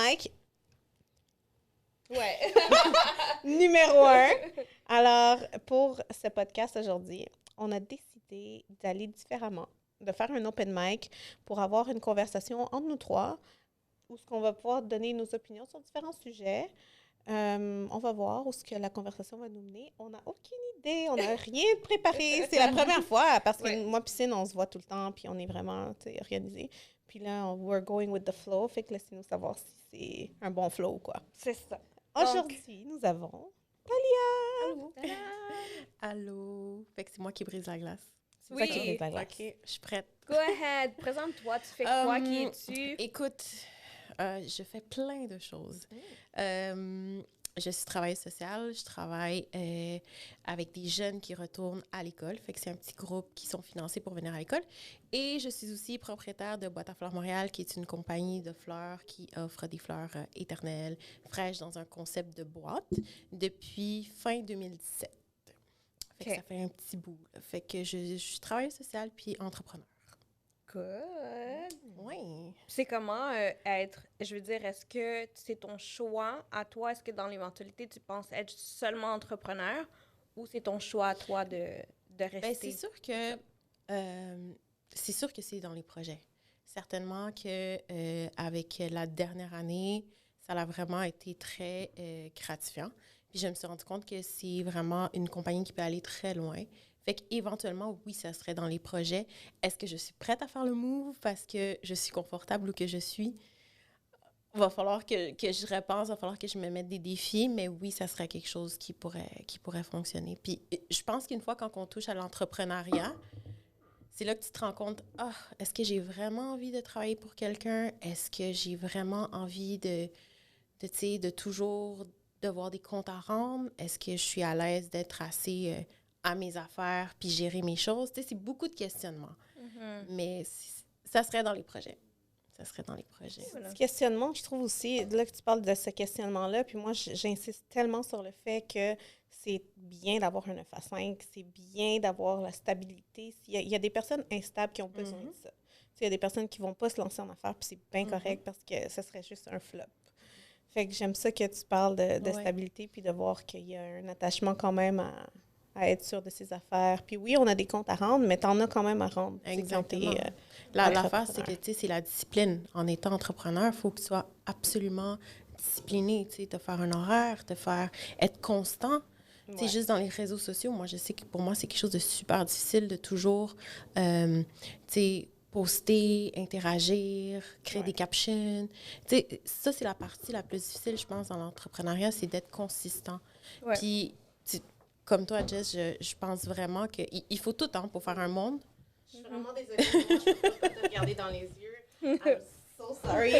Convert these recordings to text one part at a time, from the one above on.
mic Ouais. numéro 1. Alors, pour ce podcast aujourd'hui, on a décidé d'aller différemment, de faire un open mic pour avoir une conversation entre nous trois où ce qu'on va pouvoir donner nos opinions sur différents sujets. On va voir où ce que la conversation va nous mener. On n'a aucune idée, on n'a rien de préparé. C'est la première fois parce que moi et Cine, on se voit tout le temps puis on est vraiment organisés. Puis là, we're going with the flow. Fait que laissez-nous savoir si c'est un bon flow ou quoi. C'est ça. Aujourd'hui, nous avons Allô. Allô. Fait que c'est moi qui brise la glace. C'est ça qui brise la glace. OK, je suis prête. Go ahead. Présente-toi. Tu fais quoi? Qui es-tu? Écoute, je fais plein de choses. Je suis travailleuse sociale. Je travaille avec des jeunes qui retournent à l'école. Fait que c'est un petit groupe qui sont financés pour venir à l'école. Et je suis aussi propriétaire de Boîte à fleurs Montréal, qui est une compagnie de fleurs qui offre des fleurs éternelles, fraîches, dans un concept de boîte depuis fin 2017. Fait que ça fait un petit bout. Là. Fait que je suis travailleuse sociale puis entrepreneur. Good. Oui. C'est comment être, je veux dire, est-ce que c'est ton choix à toi? Est-ce que dans l'éventualité, tu penses être seulement entrepreneur ou c'est ton choix à toi de rester? Bien, c'est sûr que c'est dans les projets. Certainement que avec la dernière année, ça a vraiment été très gratifiant. Puis je me suis rendu compte que c'est vraiment une compagnie qui peut aller très loin. Fait qu'éventuellement, oui, ça serait dans les projets. Est-ce que je suis prête à faire le move parce que je suis confortable ou que je suis? Il va falloir que je repense, il va falloir que je me mette des défis, mais oui, ça serait quelque chose qui pourrait fonctionner. Puis je pense qu'une fois quand on touche à l'entrepreneuriat, c'est là que tu te rends compte, est-ce que j'ai vraiment envie de travailler pour quelqu'un? Est-ce que j'ai vraiment envie de toujours devoir des comptes à rendre? Est-ce que je suis à l'aise d'être assez à mes affaires puis gérer mes choses? Tu sais, c'est beaucoup de questionnements. Mm-hmm. Mais ça serait dans les projets. Ça serait dans les projets. Ce questionnement, je trouve aussi, là que tu parles de ce questionnement-là, puis moi, j'insiste tellement sur le fait que c'est bien d'avoir un 9 à 5, c'est bien d'avoir la stabilité. Il y a des personnes instables qui ont besoin de ça. Il y a des personnes qui ne vont pas se lancer en affaires, puis c'est bien correct parce que ce serait juste un flop. Fait que j'aime ça que tu parles de stabilité, puis de voir qu'il y a un attachement quand même à être sûr de ses affaires. Puis oui, on a des comptes à rendre, mais tu en as quand même à rendre. Exactement. L'affaire, c'est que c'est la discipline. En étant entrepreneur, il faut que tu sois absolument discipliné, de faire un horaire, être constant. Ouais. Juste dans les réseaux sociaux, moi, je sais que pour moi, c'est quelque chose de super difficile de toujours, poster, interagir, créer des captions. Ça, c'est la partie la plus difficile, je pense, dans l'entrepreneuriat, c'est d'être consistant. Ouais. Puis, comme toi, Jess, je pense vraiment qu'il faut tout le temps pour faire un monde. Je suis vraiment désolée, moi, je peux pas te regarder dans les yeux. I'm so sorry.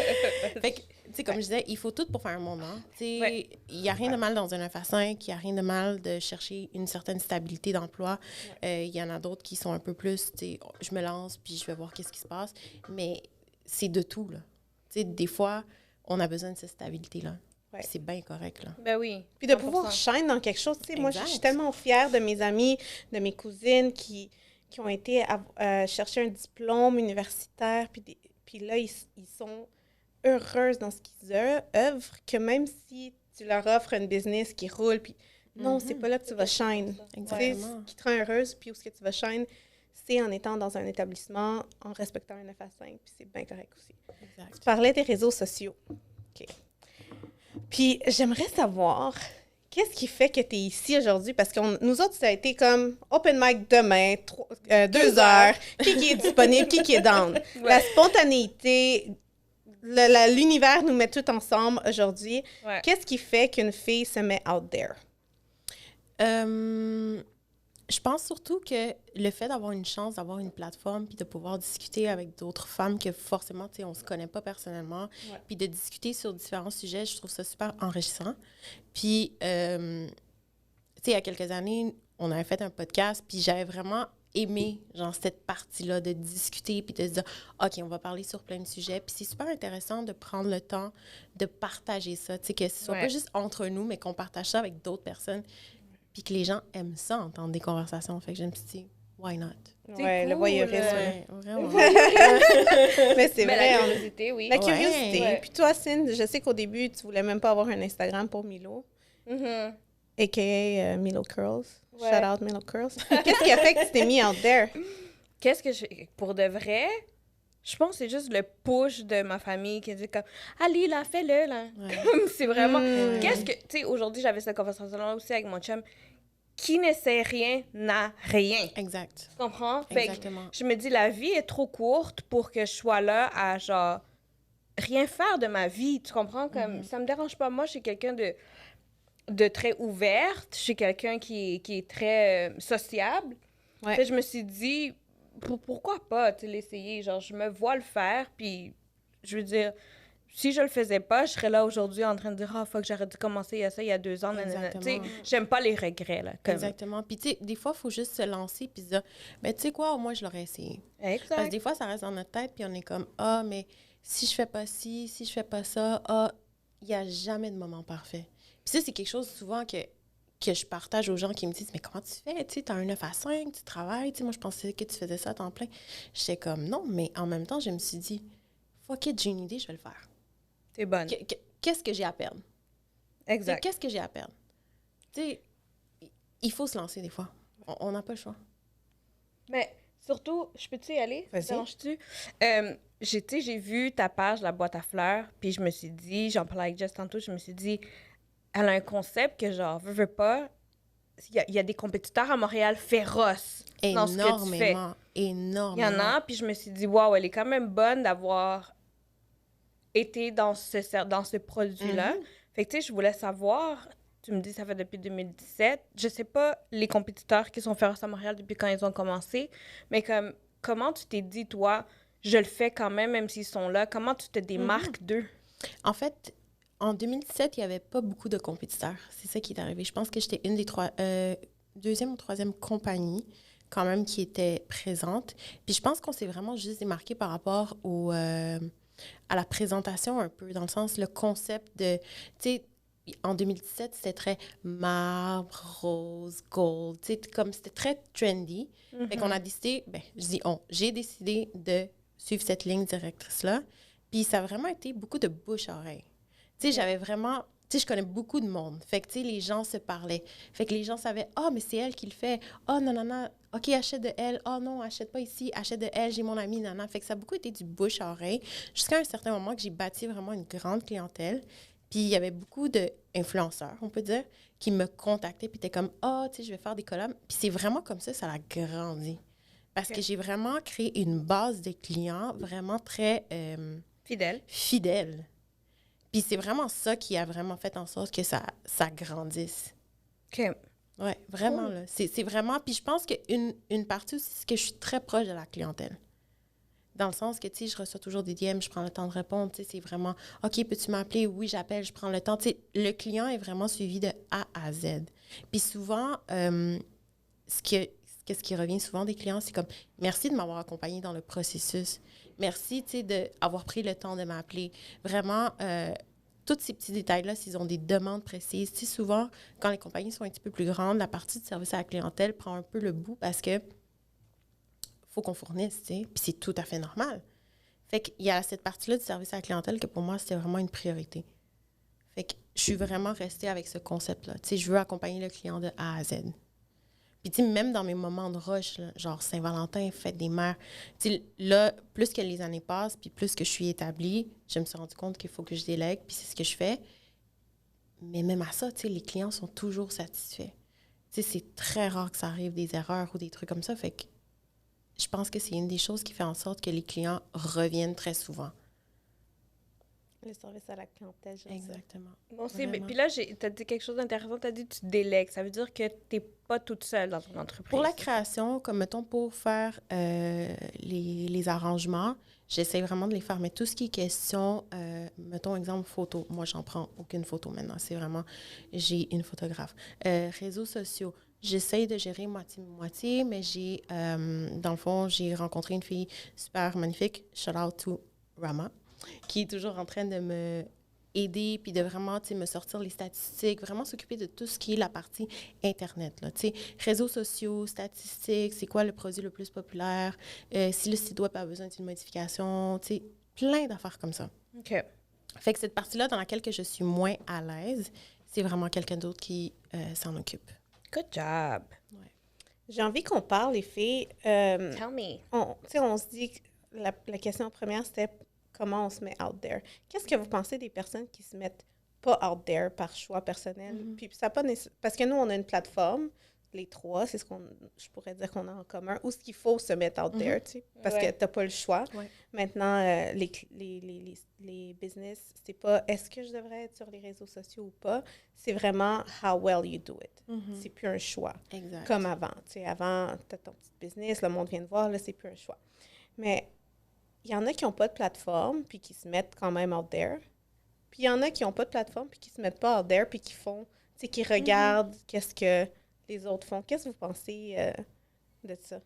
Fait que, comme je disais, il faut tout pour faire un monde. Hein? Il n'y a rien de mal dans un 9 à 5, il n'y a rien de mal de chercher une certaine stabilité d'emploi. Il y en a d'autres qui sont un peu plus, je me lance puis je vais voir qu'est-ce qui se passe. Mais c'est de tout, là. Des fois, on a besoin de cette stabilité-là. Ouais. C'est bien correct, là. Ben oui. Puis de pouvoir shine dans quelque chose. Moi, je suis tellement fière de mes amies, de mes cousines qui ont été chercher un diplôme universitaire. Puis là, ils sont heureuses dans ce qu'ils œuvrent, que même si tu leur offres une business qui roule, puis non, c'est pas là que tu vas shine. Ce qui te rend heureuse, puis où est-ce que tu vas shine, c'est en étant dans un établissement, en respectant un 9 à 5, puis c'est bien correct aussi. Exact. Tu parlais des réseaux sociaux. OK. Puis, j'aimerais savoir, qu'est-ce qui fait que tu es ici aujourd'hui? Parce que nous autres, ça a été comme open mic demain, 2 heures, qui est disponible, qui est down. Ouais. La spontanéité, l'univers nous met tout ensemble aujourd'hui. Ouais. Qu'est-ce qui fait qu'une fille se met out there? Je pense surtout que le fait d'avoir une chance, d'avoir une plateforme, puis de pouvoir discuter avec d'autres femmes que forcément, tu sais, on se connaît pas personnellement, puis de discuter sur différents sujets, je trouve ça super enrichissant. Puis, tu sais, il y a quelques années, on avait fait un podcast, puis j'avais vraiment aimé, genre, cette partie-là de discuter, puis de se dire, OK, on va parler sur plein de sujets. Puis c'est super intéressant de prendre le temps de partager ça, tu sais, que ce soit pas juste entre nous, mais qu'on partage ça avec d'autres personnes. Puis que les gens aiment ça, entendre des conversations. Fait que je me suis dit, why not? Ouais, le voyeurisme. Ouais, vraiment. Mais c'est Mais vrai. la curiosité, oui. La curiosité. Ouais. Puis toi, Cindy, je sais qu'au début, tu voulais même pas avoir un Instagram pour Milo, Mhm. a.k.a. Milo Curls. Ouais. Shout out Milo Curls. Qu'est-ce qui a fait que tu t'es mis out there? Qu'est-ce que je... Pour de vrai, je pense que c'est juste le push de ma famille qui dit comme « Allez, là, fais-le, là. Ouais. Comme c'est vraiment... Mm. Qu'est-ce que... Tu sais, aujourd'hui, j'avais cette conversation-là aussi avec mon chum. Qui ne sait rien n'a rien. Exact. Tu comprends? Fait que Exactement. je me dis, la vie est trop courte pour que je sois là à, genre, rien faire de ma vie. Tu comprends? Comme, ça me dérange pas. Moi, je suis quelqu'un de très ouverte. Je suis quelqu'un qui est très sociable. Ouais. Fait que je me suis dit, pourquoi pas, tu sais, l'essayer? Genre, je me vois le faire, puis je veux dire, si je le faisais pas, je serais là aujourd'hui en train de dire « Ah, fuck, j'aurais dû commencer il y a 2 ans. » Tu sais, Exactement. j'aime pas les regrets, là. Comme... Exactement. Puis, tu sais, des fois, il faut juste se lancer puis se dire, mais tu sais quoi, au moins, je l'aurais essayé. Parce que Exact. des fois, ça reste dans notre tête puis on est comme, ah, mais si je fais pas ci, si je fais pas ça, ah, il n'y a jamais de moment parfait. Puis ça, c'est quelque chose souvent que je partage aux gens qui me disent, mais comment tu fais? Tu sais, tu as un 9 à 5, tu travailles. Tu sais, moi, je pensais que tu faisais ça à temps plein. J'étais comme, non, mais en même temps, je me suis dit, fuck it, j'ai une idée, je vais le faire. T'es bonne. Qu'est-ce que j'ai à perdre? Exact. Qu'est-ce que j'ai à perdre? Tu sais, il faut se lancer des fois. On n'a pas le choix. Mais surtout, je peux-tu y aller? Vas-y. Déranges-tu? J'ai vu ta page, la boîte à fleurs, puis je me suis dit, j'en parlais avec Jess tantôt, je me suis dit, elle a un concept que, genre, veux pas, il y a des compétiteurs à Montréal féroces dans ce que tu fais. Énormément. Il y en a, puis je me suis dit, waouh, elle est quand même bonne d'avoir été dans ce produit-là. Fait que, tu sais, je voulais savoir, tu me dis ça fait depuis 2017, je sais pas les compétiteurs qui sont féroces à Montréal depuis quand ils ont commencé, mais comme, comment tu t'es dit, toi, je le fais quand même s'ils sont là, comment tu te démarques d'eux? En fait, en 2017, il n'y avait pas beaucoup de compétiteurs. C'est ça qui est arrivé. Je pense que j'étais une des deuxième ou troisième compagnie quand même qui était présente. Puis je pense qu'on s'est vraiment juste démarqué par rapport à la présentation un peu, dans le sens, le concept de, tu sais, en 2017, c'était très marbre, rose, gold, tu sais, comme c'était très trendy. Fait qu'on a décidé, j'ai décidé de suivre cette ligne directrice-là. Puis ça a vraiment été beaucoup de bouche à oreille. Tu sais, j'avais vraiment... Tu sais, je connais beaucoup de monde. Fait que, tu sais, les gens se parlaient. Fait que les gens savaient, « Ah, mais c'est elle qui le fait. Ah, non, non, non. OK, achète de elle. Ah, non, achète pas ici. Achète de elle. J'ai mon amie, nana. » Fait que ça a beaucoup été du bouche à oreille jusqu'à un certain moment que j'ai bâti vraiment une grande clientèle. Puis il y avait beaucoup d'influenceurs, on peut dire, qui me contactaient puis étaient comme, « Ah, tu sais, je vais faire des collabs. » Puis c'est vraiment comme ça a grandi. Parce que j'ai vraiment créé une base de clients vraiment très... fidèle. Puis c'est vraiment ça qui a vraiment fait en sorte que ça grandisse. OK. Oui, vraiment, là. C'est vraiment... Puis je pense qu'une partie aussi, c'est que je suis très proche de la clientèle. Dans le sens que, tu sais, je reçois toujours des DM, je prends le temps de répondre, tu sais, c'est vraiment, « OK, peux-tu m'appeler? Oui, j'appelle, je prends le temps. » Tu sais, le client est vraiment suivi de A à Z. Puis souvent, ce qui revient souvent des clients, c'est comme, « Merci de m'avoir accompagné dans le processus. Merci, tu sais, d'avoir pris le temps de m'appeler. » Vraiment, tous ces petits détails-là, s'ils ont des demandes précises. Tu sais, souvent, quand les compagnies sont un petit peu plus grandes, la partie de service à la clientèle prend un peu le bout parce que faut qu'on fournisse, tu sais, puis c'est tout à fait normal. Fait qu'il y a cette partie-là du service à la clientèle que pour moi, c'était vraiment une priorité. Fait que je suis vraiment restée avec ce concept-là. Tu sais, je veux accompagner le client de A à Z. Puis, tu sais, même dans mes moments de rush, là, genre Saint-Valentin, fête des mères, tu sais, là, plus que les années passent, puis plus que je suis établie, je me suis rendu compte qu'il faut que je délègue, puis c'est ce que je fais. Mais même à ça, tu sais, les clients sont toujours satisfaits. Tu sais, c'est très rare que ça arrive des erreurs ou des trucs comme ça. Fait que je pense que c'est une des choses qui fait en sorte que les clients reviennent très souvent. Le service à la clientèle, j'aime Exactement. Bon, puis là, tu as dit quelque chose d'intéressant. Tu as dit que tu délègues. Ça veut dire que tu n'es pas toute seule dans ton entreprise. Pour la création, comme mettons, pour faire les arrangements, j'essaie vraiment de les faire. Mais tout ce qui est question, mettons, exemple, photo. Moi, j'en prends aucune photo maintenant. C'est vraiment, j'ai une photographe. Réseaux sociaux. J'essaie de gérer moitié-moitié, mais dans le fond, j'ai rencontré une fille super magnifique. Shout out to Rama, qui est toujours en train de me aider, puis de vraiment, tu sais, me sortir les statistiques, vraiment s'occuper de tout ce qui est la partie Internet, là, tu sais, réseaux sociaux, statistiques, c'est quoi le produit le plus populaire, si le site web a besoin d'une modification, tu sais, plein d'affaires comme ça. OK. Fait que cette partie-là dans laquelle que je suis moins à l'aise, c'est vraiment quelqu'un d'autre qui s'en occupe. Good job. Ouais. J'ai envie qu'on parle, les filles. Tell me. On se dit que la question première, c'était comment on se met out there. Qu'est-ce que vous pensez des personnes qui se mettent pas out there par choix personnel? Puis ça pas parce que nous, on a une plateforme, les trois, c'est ce je pourrais dire qu'on a en commun, où ce qu'il faut se mettre out there, tu sais, parce que t'as pas le choix. Ouais. Maintenant, les business, c'est pas est-ce que je devrais être sur les réseaux sociaux ou pas, c'est vraiment how well you do it. C'est plus un choix. Exact. Comme avant. Tu sais, avant, t'as ton petit business, le monde vient te voir, là, c'est plus un choix. Mais il y en a qui n'ont pas de plateforme, puis qui se mettent quand même out there. Puis il y en a qui n'ont pas de plateforme, puis qui se mettent pas out there, puis qui font, tu sais, qui regardent qu'est-ce que les autres font. Qu'est-ce que vous pensez de ça?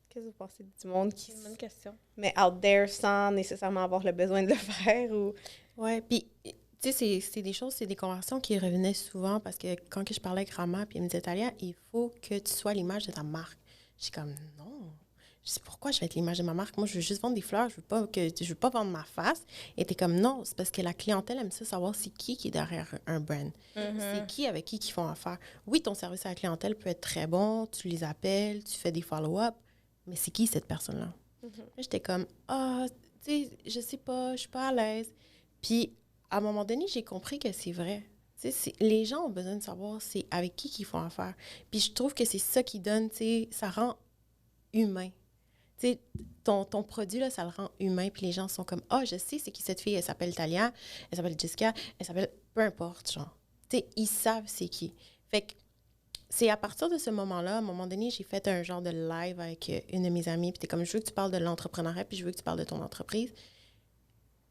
Qu'est-ce que vous pensez du monde qui C'est une bonne question. met out there sans nécessairement avoir le besoin de le faire? Ou... Ouais, puis, tu sais, c'est des choses, c'est des conversations qui revenaient souvent parce que quand que je parlais avec Rama, puis elle me disait, Talia, il faut que tu sois l'image de ta marque. Je suis comme, non. Je sais pourquoi je vais être l'image de ma marque. Moi, je veux juste vendre des fleurs. Je veux pas vendre ma face. Et t'es comme, non, c'est parce que la clientèle aime ça savoir c'est qui est derrière un brand. C'est qui avec qui font affaire. Oui, ton service à la clientèle peut être très bon. Tu les appelles, tu fais des follow-up. Mais c'est qui cette personne-là? Là, j'étais comme, tu sais, je sais pas, je suis pas à l'aise. Puis, à un moment donné, j'ai compris que c'est vrai. Tu sais, les gens ont besoin de savoir c'est avec qui ils font affaire. Puis, je trouve que c'est ça qui donne, tu sais, ça rend humain. Tu sais, ton produit, là, ça le rend humain. Puis les gens sont comme, je sais, c'est qui cette fille? Elle s'appelle Talia, elle s'appelle Jessica, elle s'appelle... Peu importe, genre. Tu sais, ils savent c'est qui. Fait que c'est à partir de ce moment-là, à un moment donné, j'ai fait un genre de live avec une de mes amies. Puis t'es comme, je veux que tu parles de l'entrepreneuriat, puis je veux que tu parles de ton entreprise.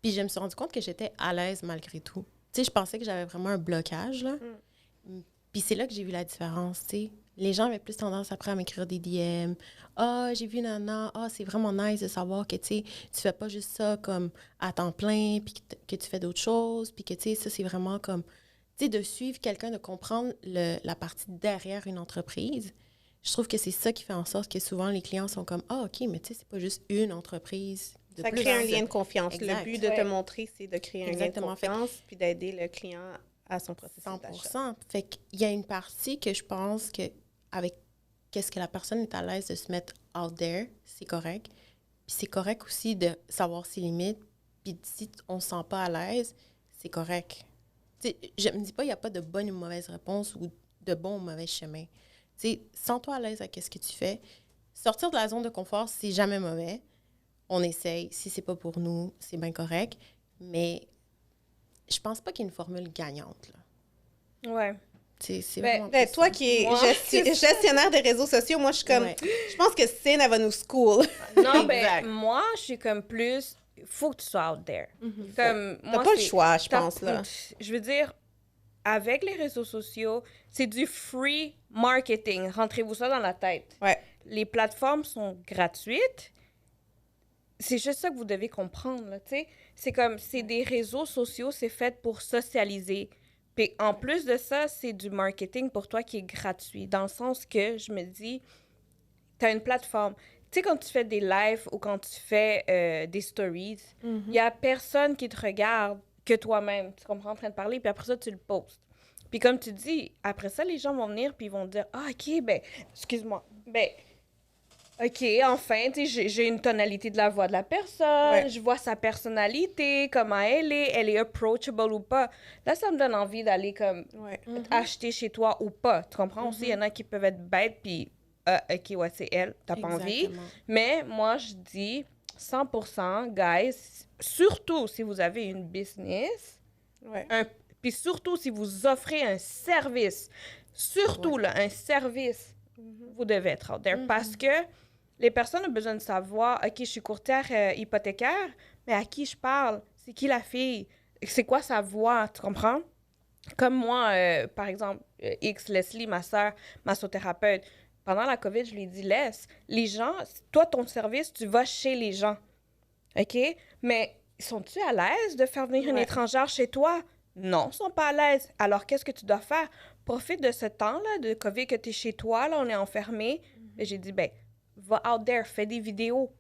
Puis je me suis rendu compte que j'étais à l'aise malgré tout. Tu sais, je pensais que j'avais vraiment un blocage, là. Puis c'est là que j'ai vu la différence, tu sais. Les gens avaient plus tendance après à m'écrire des DM. J'ai vu Nana. C'est vraiment nice de savoir que, tu sais, tu fais pas juste ça comme à temps plein, puis que tu fais d'autres choses, puis que, tu sais, ça, c'est vraiment comme, tu sais, de suivre quelqu'un, de comprendre la partie derrière une entreprise. Je trouve que c'est ça qui fait en sorte que souvent, les clients sont comme, OK, mais tu sais, c'est pas juste une entreprise. Ça crée un lien de confiance. Exact. Le but de te montrer, c'est de créer un lien de confiance, puis d'aider le client à son processus 100%. Fait qu'il y a une partie que je pense que avec qu'est-ce que la personne est à l'aise de se mettre out there, c'est correct. Puis c'est correct aussi de savoir ses limites. Puis si on ne se sent pas à l'aise, c'est correct. T'sais, je me dis pas qu'il n'y a pas de bonne ou mauvaise réponse ou de bon ou mauvais chemin. Sens-toi à l'aise avec ce que tu fais. Sortir de la zone de confort, c'est jamais mauvais. On essaye. Si c'est pas pour nous, c'est bien correct. Mais je pense pas qu'il y ait une formule gagnante, là. Ouais. Toi qui es gestionnaire des réseaux sociaux, moi, je suis comme... Je pense que Cine, elle va nous school. Non, moi, je suis comme plus... Il faut que tu sois out there. Comme, t'as pas le choix, je pense, là. Je veux dire, avec les réseaux sociaux, c'est du free marketing. Rentrez-vous ça dans la tête. Ouais. Les plateformes sont gratuites. C'est juste ça que vous devez comprendre, là, tu sais. C'est comme, c'est des réseaux sociaux, c'est fait pour socialiser. Puis en plus de ça, c'est du marketing pour toi qui est gratuit. Dans le sens que je me dis, tu as une plateforme. Tu sais, quand tu fais des lives ou quand tu fais des stories, il n'y a personne qui te regarde que toi-même. Tu comprends en train de parler, puis après ça, tu le postes. Puis comme tu dis, après ça, les gens vont venir puis ils vont dire, OK, excuse-moi, OK, enfin, tu sais, j'ai une tonalité de la voix de la personne, je vois sa personnalité, comment elle est approachable ou pas. Là, ça me donne envie d'aller comme acheter chez toi ou pas. Tu comprends aussi? Il y en a qui peuvent être bêtes, puis OK, c'est elle, t'as pas envie. Mais moi, je dis 100%, guys, surtout si vous avez une business, puis surtout si vous offrez un service, un service, vous devez être out there parce que les personnes ont besoin de savoir, OK, je suis courtière hypothécaire, mais à qui je parle? C'est qui la fille? C'est quoi sa voix? Tu comprends? Comme moi, par exemple, Leslie, ma sœur, massothérapeute, pendant la COVID, je lui ai dit, laisse, les gens, toi, ton service, tu vas chez les gens. OK? Mais sont-tu à l'aise de faire venir une étrangère chez toi? Non, ils sont pas à l'aise. Alors, qu'est-ce que tu dois faire? Profite de ce temps-là de COVID que tu es chez toi, là, on est enfermé. Et j'ai dit, ben, va out there, fais des vidéos.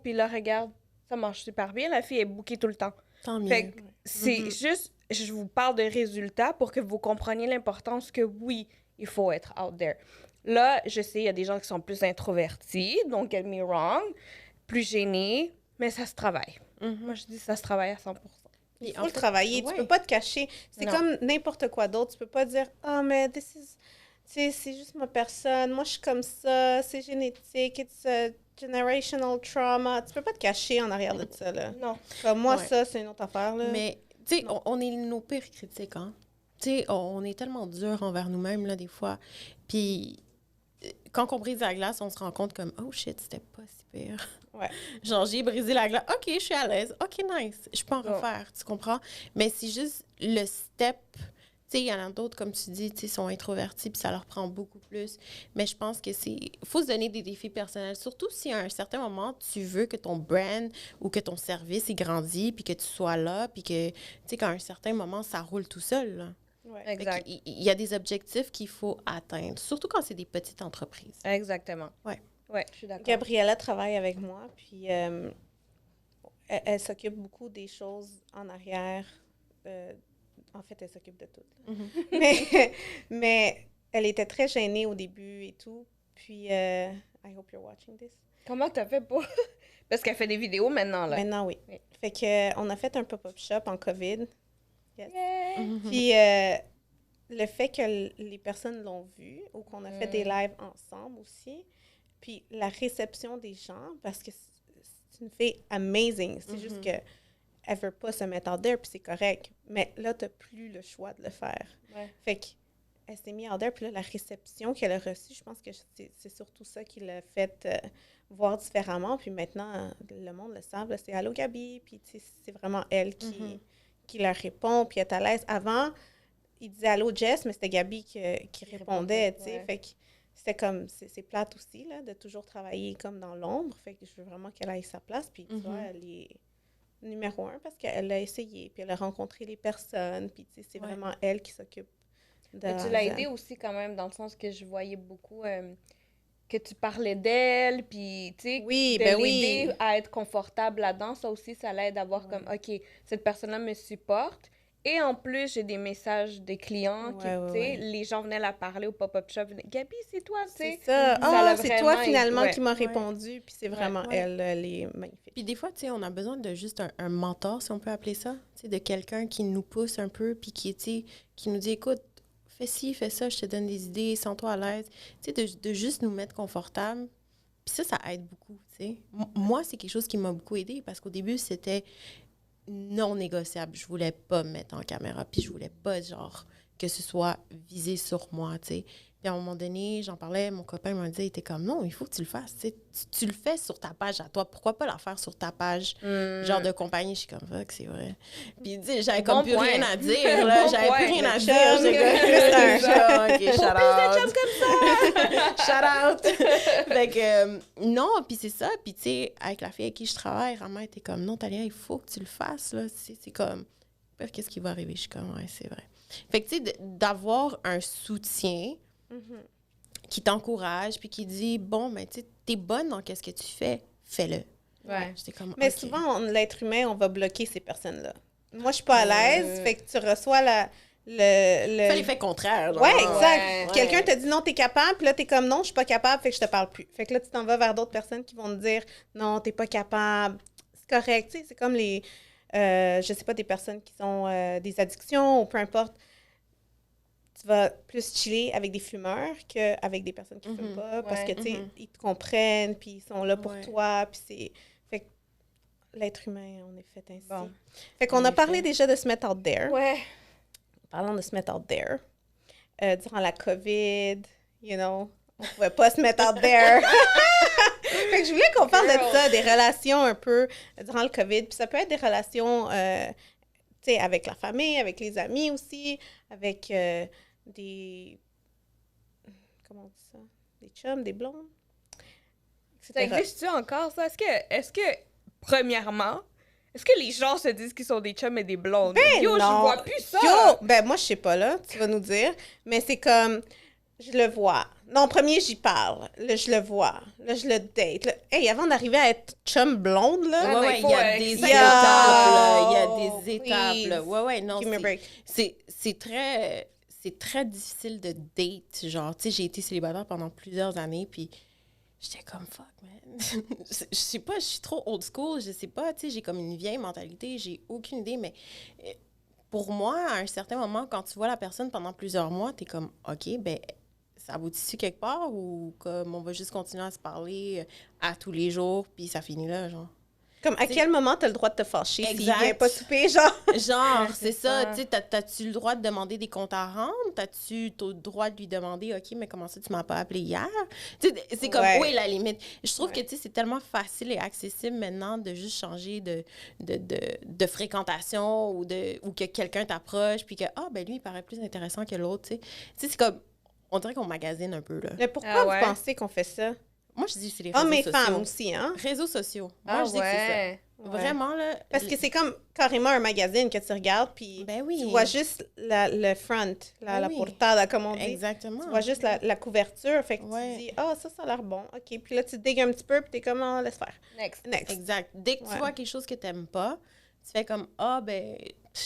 Puis là, regarde, ça marche super bien. La fille est bookée tout le temps. Tant mieux. Fait que c'est juste, je vous parle de résultats pour que vous compreniez l'importance que oui, il faut être out there. Là, je sais, il y a des gens qui sont plus introvertis, don't get me wrong, plus gênés, mais ça se travaille. Moi, je dis ça se travaille à 100%. Il faut le travailler. ouais. Tu peux pas te cacher. C'est Non. comme n'importe quoi d'autre. Tu peux pas dire « Ah, mais this is... » Tu sais, c'est juste ma personne. Moi, je suis comme ça. C'est génétique. It's a generational trauma. Tu peux pas te cacher en arrière de ça, là. Non. Comme moi, Ouais. ça, c'est une autre affaire, là. Mais, tu sais, on est nos pires critiques, hein. Tu sais, on est tellement dur envers nous-mêmes, là, des fois. Puis, quand on brise la glace, on se rend compte comme, oh shit, c'était pas si pire. Ouais. Genre, j'ai brisé la glace. OK, je suis à l'aise. OK, nice. Je peux en Ouais. refaire, tu comprends? Mais c'est juste le step. Tu sais, il y en a d'autres, comme tu dis, tu sais, sont introvertis, puis ça leur prend beaucoup plus. Mais je pense que faut se donner des défis personnels. Surtout si à un certain moment, tu veux que ton brand ou que ton service, il grandit, puis que tu sois là, puis que, tu sais, qu'à un certain moment, ça roule tout seul, là. Ouais. Exact. Il y a des objectifs qu'il faut atteindre, surtout quand c'est des petites entreprises. Exactement. Ouais. Ouais, je suis d'accord. Gabriella travaille avec moi, puis elle s'occupe beaucoup des choses en arrière. En fait, elle s'occupe de tout. Mais elle était très gênée au début et tout. Puis, I hope you're watching this. Comment t'as fait pour... Parce qu'elle fait des vidéos maintenant, là. Maintenant, oui. Oui. Fait que on a fait un pop-up shop en COVID. Yes. Yeah. Puis, le fait que les personnes l'ont vu ou qu'on a fait des lives ensemble aussi, puis la réception des gens, parce que c'est une fille amazing. C'est juste que elle veut pas se mettre out there, puis c'est correct. Mais là, t'as plus le choix de le faire. Ouais. Fait qu'elle s'est mise out there, puis là, la réception qu'elle a reçue, je pense que c'est surtout ça qui l'a fait voir différemment. Puis maintenant, le monde le savent, là, c'est « Allô, Gabi », puis tu sais, c'est vraiment elle qui leur répond, puis elle est à l'aise. Avant, il disait « Allô, Jess », mais c'était Gabi qui répondait, tu sais. Ouais. Fait que c'était comme, c'est plate aussi, là, de toujours travailler comme dans l'ombre. Fait que je veux vraiment qu'elle aille sa place, puis tu vois, elle est numéro 1 parce qu'elle a essayé, puis elle a rencontré les personnes, puis tu sais, c'est vraiment elle qui s'occupe de... Mais tu l'as aidée aussi quand même, dans le sens que je voyais beaucoup que tu parlais d'elle, puis tu sais, Oui, de ben l'aider oui. à être confortable là-dedans, ça aussi, ça l'aide à voir comme, OK, cette personne-là me supporte. Et en plus, j'ai des messages des clients qui, Ouais, tu sais, ouais. les gens venaient la parler au pop-up shop, venaient, Gabi, c'est toi, tu sais. C'est ça. Ça Ah, l'a c'est vraiment toi finalement aidé. qui m'a Ouais. répondu, puis c'est vraiment Ouais. elle est magnifique. Puis des fois, tu sais, on a besoin de juste un mentor, si on peut appeler ça, tu sais, de quelqu'un qui nous pousse un peu, puis qui, tu sais, qui nous dit, écoute, fais ci, fais ça, je te donne des idées, sens-toi à l'aise. Tu sais, de juste nous mettre confortable. Puis ça aide beaucoup, tu sais. Moi, c'est quelque chose qui m'a beaucoup aidé parce qu'au début, c'était non négociable. Je voulais pas me mettre en caméra, puis je voulais pas, genre, que ce soit visé sur moi, tu sais. Puis à un moment donné, j'en parlais, mon copain m'a dit, il était comme, non, il faut que tu le fasses, tu sais. Tu le fais sur ta page à toi, pourquoi pas la faire sur ta page, genre de compagnie? Je suis comme, fuck, c'est vrai. Puis, tu sais, j'avais comme plus rien à dire, là. Bon J'avais point. plus rien à Le dire. chum, J'étais comme, OK, shout out. comme ça! Shout out! Fait que, non, puis c'est ça. Puis, tu sais, avec la fille avec qui je travaille, Rama était comme, non, Talia, il faut que tu le fasses, là. C'est comme, qu'est-ce qui va arriver? Je suis comme, ouais, c'est vrai. Fait que, tu sais, d'avoir un soutien qui t'encourage, puis qui dit, bon, ben, tu sais, t'es bonne dans qu'est-ce que tu fais, fais-le. Ouais. J'étais comme, Mais OK. souvent, l'être humain, on va bloquer ces personnes-là. Moi, je suis pas à l'aise, fait que tu reçois Fais l'effet contraire, genre. Ouais, exact. Ouais. Quelqu'un te dit non, t'es capable, puis là, t'es comme non, je suis pas capable, fait que je te parle plus. Fait que là, tu t'en vas vers d'autres personnes qui vont te dire non, t'es pas capable. C'est correct, tu sais, c'est comme les, je sais pas, des personnes qui ont des addictions ou peu importe. Tu vas plus chiller avec des fumeurs qu'avec des personnes qui fument pas, parce que, tu sais, ils te comprennent, puis ils sont là pour toi, puis c'est... Fait que l'être humain, on est fait ainsi. Bon. Fait qu'on a parlé déjà de se mettre out there. Ouais. Parlons de se mettre out there. Durant la COVID, you know, on pouvait pas se mettre out there. Fait que je voulais qu'on parle de ça, des relations un peu durant le COVID. Puis ça peut être des relations, tu sais, avec la famille, avec les amis aussi, avec des... Comment on dit ça? Des chums, des blondes, Ça etc. existe-tu encore, ça? Est-ce que, premièrement, Est-ce que les gens se disent qu'ils sont des chums et des blondes? Ben Yo, non. je vois plus ça! Yo! Ben moi, je sais pas, là, tu vas nous dire. Mais c'est comme, je le vois. Non, premier, j'y parle. Là, je le vois. Là, je le date. Là. Hey, avant d'arriver à être chum blonde, là... Ouais, il y a des accepter. étapes, là. Il y a des Please. étapes, là. Ouais, non, Give me a break. c'est très difficile de date. Genre, tu sais, j'ai été célibataire pendant plusieurs années, puis j'étais comme, fuck, man. Je sais pas, je suis trop old school, je sais pas, tu sais, j'ai comme une vieille mentalité, j'ai aucune idée, mais pour moi, à un certain moment, quand tu vois la personne pendant plusieurs mois, t'es comme, OK, ben ça aboutit-tu quelque part ou comme on va juste continuer à se parler à tous les jours, puis ça finit là, genre? Comme, à quel moment t'as le droit de te fâcher s'il Exact. vient pas souper, genre? Genre, Ouais, c'est c'est ça. ça. Tu sais, t'as-tu le droit de demander des comptes à rendre? T'as-tu le droit de lui demander, OK, mais comment ça, tu m'as pas appelé hier? Tu sais, c'est comme, Ouais. où est la limite? Je trouve Ouais. que, tu sais, c'est tellement facile et accessible maintenant de juste changer de fréquentation ou que quelqu'un t'approche puis que, ah, ben lui, il paraît plus intéressant que l'autre, tu sais. Tu sais, c'est comme, on dirait qu'on magasine un peu, là. Mais pourquoi Ah ouais? vous pensez qu'on fait ça? Moi, je dis que c'est les réseaux Hommes et sociaux. femmes aussi, hein? Réseaux sociaux. Moi, Ah je dis que c'est ça. ouais. Ouais. Vraiment, là. Parce que c'est comme carrément un magazine que tu regardes, puis Ben oui. tu vois juste le front, Ben la oui. portada, comme on dit. Exactement. Tu vois juste la couverture, fait que Ouais. tu dis « Ah, ça a l'air bon. OK. » Puis là, tu te digues un petit peu, puis t'es comme « Ah, laisse faire. Next. Next. » Exact. Dès que tu Ouais. vois quelque chose que tu n'aimes pas, tu fais comme, ah, ben,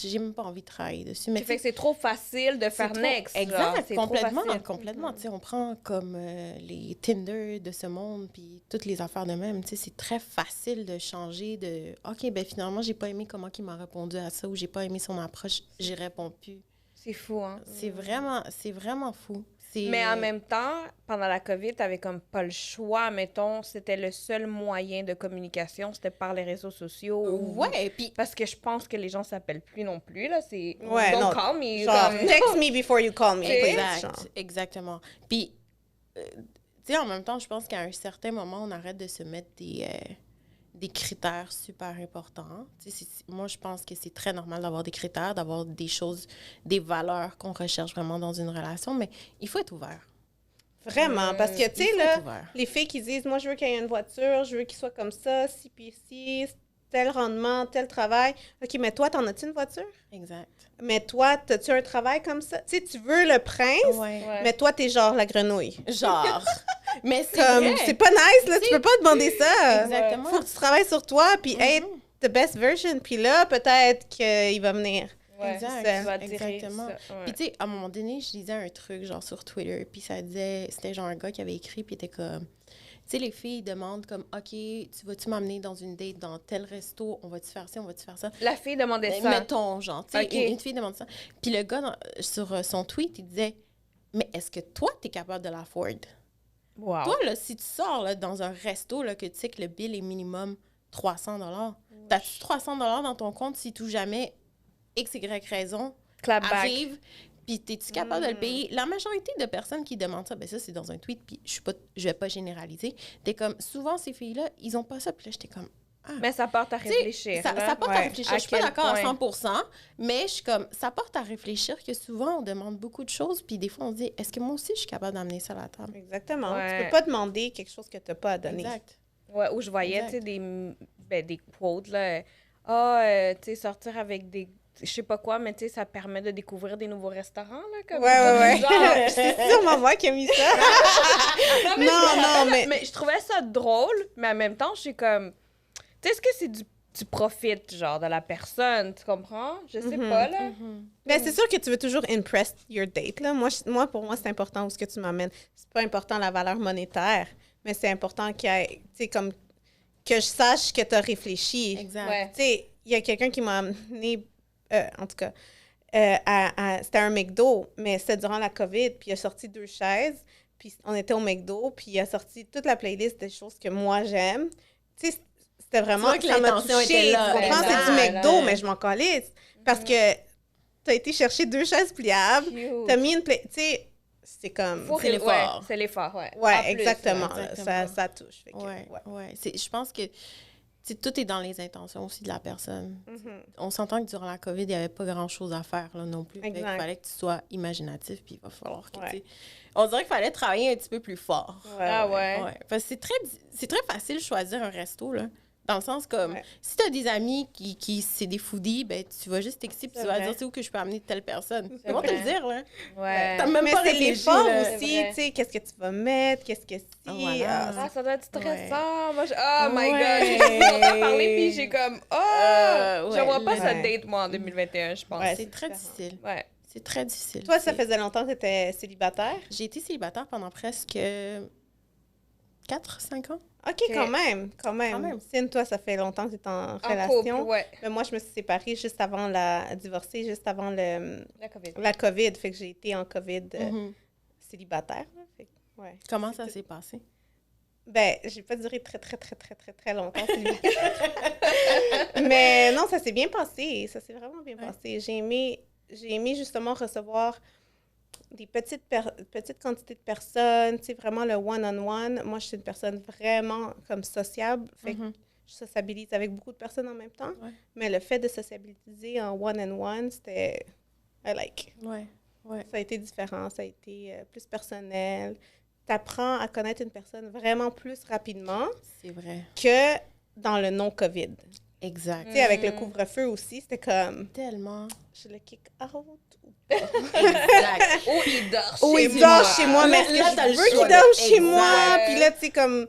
j'ai même pas envie de travailler dessus. Mais Ça fait que c'est trop facile de c'est faire trop- next. genre. Exact, C'est trop complètement, facile. complètement. Tu sais, on prend comme les Tinder de ce monde, puis toutes les affaires de même. Tu sais, c'est très facile de changer de, OK, ben finalement, j'ai pas aimé comment il m'a répondu à ça, ou j'ai pas aimé son approche, j'y réponds plus. C'est fou, hein? C'est vraiment fou. Mais en même temps, pendant la COVID, t'avais comme pas le choix, mettons, c'était le seul moyen de communication, c'était par les réseaux sociaux. ou- Ouais, puis Parce que je pense que les gens s'appellent plus non plus, là, c'est... Ouais, Don't non. call me. Genre, comme- text me before you call me. please. exact, Genre. exactement. Puis, tu sais, en même temps, je pense qu'à un certain moment, on arrête de se mettre des critères super importants. Tu sais, moi, je pense que c'est très normal d'avoir des critères, d'avoir des choses, des valeurs qu'on recherche vraiment dans une relation, mais il faut être ouvert. Vraiment, parce que, tu Il sais, faut là, être ouvert. les filles qui disent « Moi, je veux qu'il y ait une voiture, je veux qu'il soit comme ça, ci puis ci, tel rendement, tel travail. » OK, mais toi, t'en as-tu une voiture? Exact. Mais toi, t'as-tu un travail comme ça? Tu sais, tu veux le prince, Ouais. Ouais. mais toi, t'es genre la grenouille. Genre. Mais c'est Comme, vrai. c'est pas nice, là, tu peux pas demander ça. Exactement. Faut que tu travailles sur toi, puis être the best version. Puis là, peut-être qu'il va venir. Ouais, Exact. tu vas tirer Exactement. ça, ouais. Puis, tu sais, à un moment donné, je lisais un truc, genre, sur Twitter, puis ça disait, c'était genre un gars qui avait écrit, puis il était comme, tu sais, les filles demandent comme, OK, tu vas-tu m'amener dans une date dans tel resto, on va-tu faire ci, on va-tu faire ça? La fille demandait ça. Mettons, genre, tu sais, OK. une fille demande ça. Puis le gars, sur son tweet, il disait, mais est-ce que toi, t'es capable de l'afford? Wow. Toi, là, si tu sors là, dans un resto, là, que tu sais que le bill est minimum 300 t'as-tu 300 dans ton compte si tout jamais X, Y raison Clap back. arrive, puis t'es-tu capable de le payer? La majorité de personnes qui demandent ça, ben ça, c'est dans un tweet, puis je vais pas généraliser. T'es comme, souvent, ces filles-là, ils ont pas ça, puis là, j'étais comme, Mais ça porte à tu sais, réfléchir. ça là. porte à Ouais. réfléchir. À Je suis pas quel d'accord à point? 100%, mais je suis comme, ça porte à réfléchir que souvent, on demande beaucoup de choses, puis des fois, on se dit, est-ce que moi aussi, je suis capable d'amener ça à la table? Exactement. Ouais. Tu peux pas demander quelque chose que t'as pas à donner. Exact. Ouais, où je voyais, Exact. tu sais, des quotes, là. Tu sais, sortir avec des... Je sais pas quoi, mais tu sais, ça permet de découvrir des nouveaux restaurants, là. Comme Ouais. genre. C'est sûrement moi qui ai mis ça. Non, mais, Non, je me non, rappelle, mais- je trouvais ça drôle, mais en même temps, je suis comme... Tu sais, est-ce que c'est tu profites, genre, de la personne, tu comprends? Je sais pas, là. Ben, c'est sûr que tu veux toujours impress your date. Là. Pour moi, c'est important où ce que tu m'amènes. C'est pas important la valeur monétaire, mais c'est important qu'il y ait, tu sais, comme que je sache que tu as réfléchi. Exact. Ouais. Tu sais, il y a quelqu'un qui m'a amené, en tout cas, c'était un McDo, mais c'était durant la COVID, puis il a sorti 2 chaises, puis on était au McDo, puis il a sorti toute la playlist des choses que moi j'aime. Tu sais, c'était vraiment, Tu vois que ça m'a l'intention touchée. était là. Tu comprends? Exact. C'est du McDo, Ouais. mais je m'en calisse. Parce que t'as été chercher 2 chaises pliables, Cute. t'as mis une tu sais, c'est comme... Faut C'est que- l'effort. Ouais, c'est l'effort, ouais. Ouais, En plus, exactement. ouais. là, exactement. ça touche. Fait que, Ouais, ouais. ouais. Je pense que tu sais, tout est dans les intentions aussi de la personne. Mhm. On s'entend que durant la COVID, il n'y avait pas grand-chose à faire là, non plus. Fait qu'il Exact. fallait que tu sois imaginatif, puis il va falloir que Ouais. tu sais, on dirait qu'il fallait travailler un petit peu plus fort. Ah ouais. Ouais. Parce que c'est très facile de choisir un resto, là. Dans le sens comme, si tu as des amis qui c'est des foodies, ben tu vas juste texter puis tu vas dire c'est où que je peux amener telle personne. C'est bon de le dire, là. Ouais. T'as même pas réfléchi aussi, tu sais, qu'est-ce que tu vas mettre, qu'est-ce que si. Ah, ça doit être stressant. Moi, oh my God, j'ai parlé puis j'ai comme, je vois pas ça date, moi, en 2021, je pense. Ouais, c'est très difficile. Ouais. C'est très difficile. Toi, ça faisait longtemps que tu étais célibataire? J'ai été célibataire pendant presque 4-5 ans. OK, quand même. Cine, toi, ça fait longtemps que tu es en relation. Couple, ouais. Mais moi, je me suis séparée juste avant divorcée, juste avant la COVID. Fait que j'ai été en COVID célibataire. Fait que, ouais. Comment ça s'est passé? Ben, j'ai pas duré très longtemps célibataire. Mais non, ça s'est bien passé. Ça s'est vraiment bien passé. J'ai aimé justement recevoir des petites quantités de personnes, tu sais, vraiment le one-on-one. Moi, je suis une personne vraiment comme sociable, fait que je sociabilise avec beaucoup de personnes en même temps. Ouais. Mais le fait de sociabiliser en one-on-one, c'était... I like. Ouais. Ça a été différent, ça a été plus personnel. Tu apprends à connaître une personne vraiment plus rapidement. C'est vrai. Que dans le non-COVID. Exact. Tu sais, avec le couvre-feu aussi, c'était comme... Tellement. Je le kick out ou pas. Exact. Ou il dort chez moi. Mais est-ce que je veux qu'il dorme chez moi? Puis là, tu sais, comme...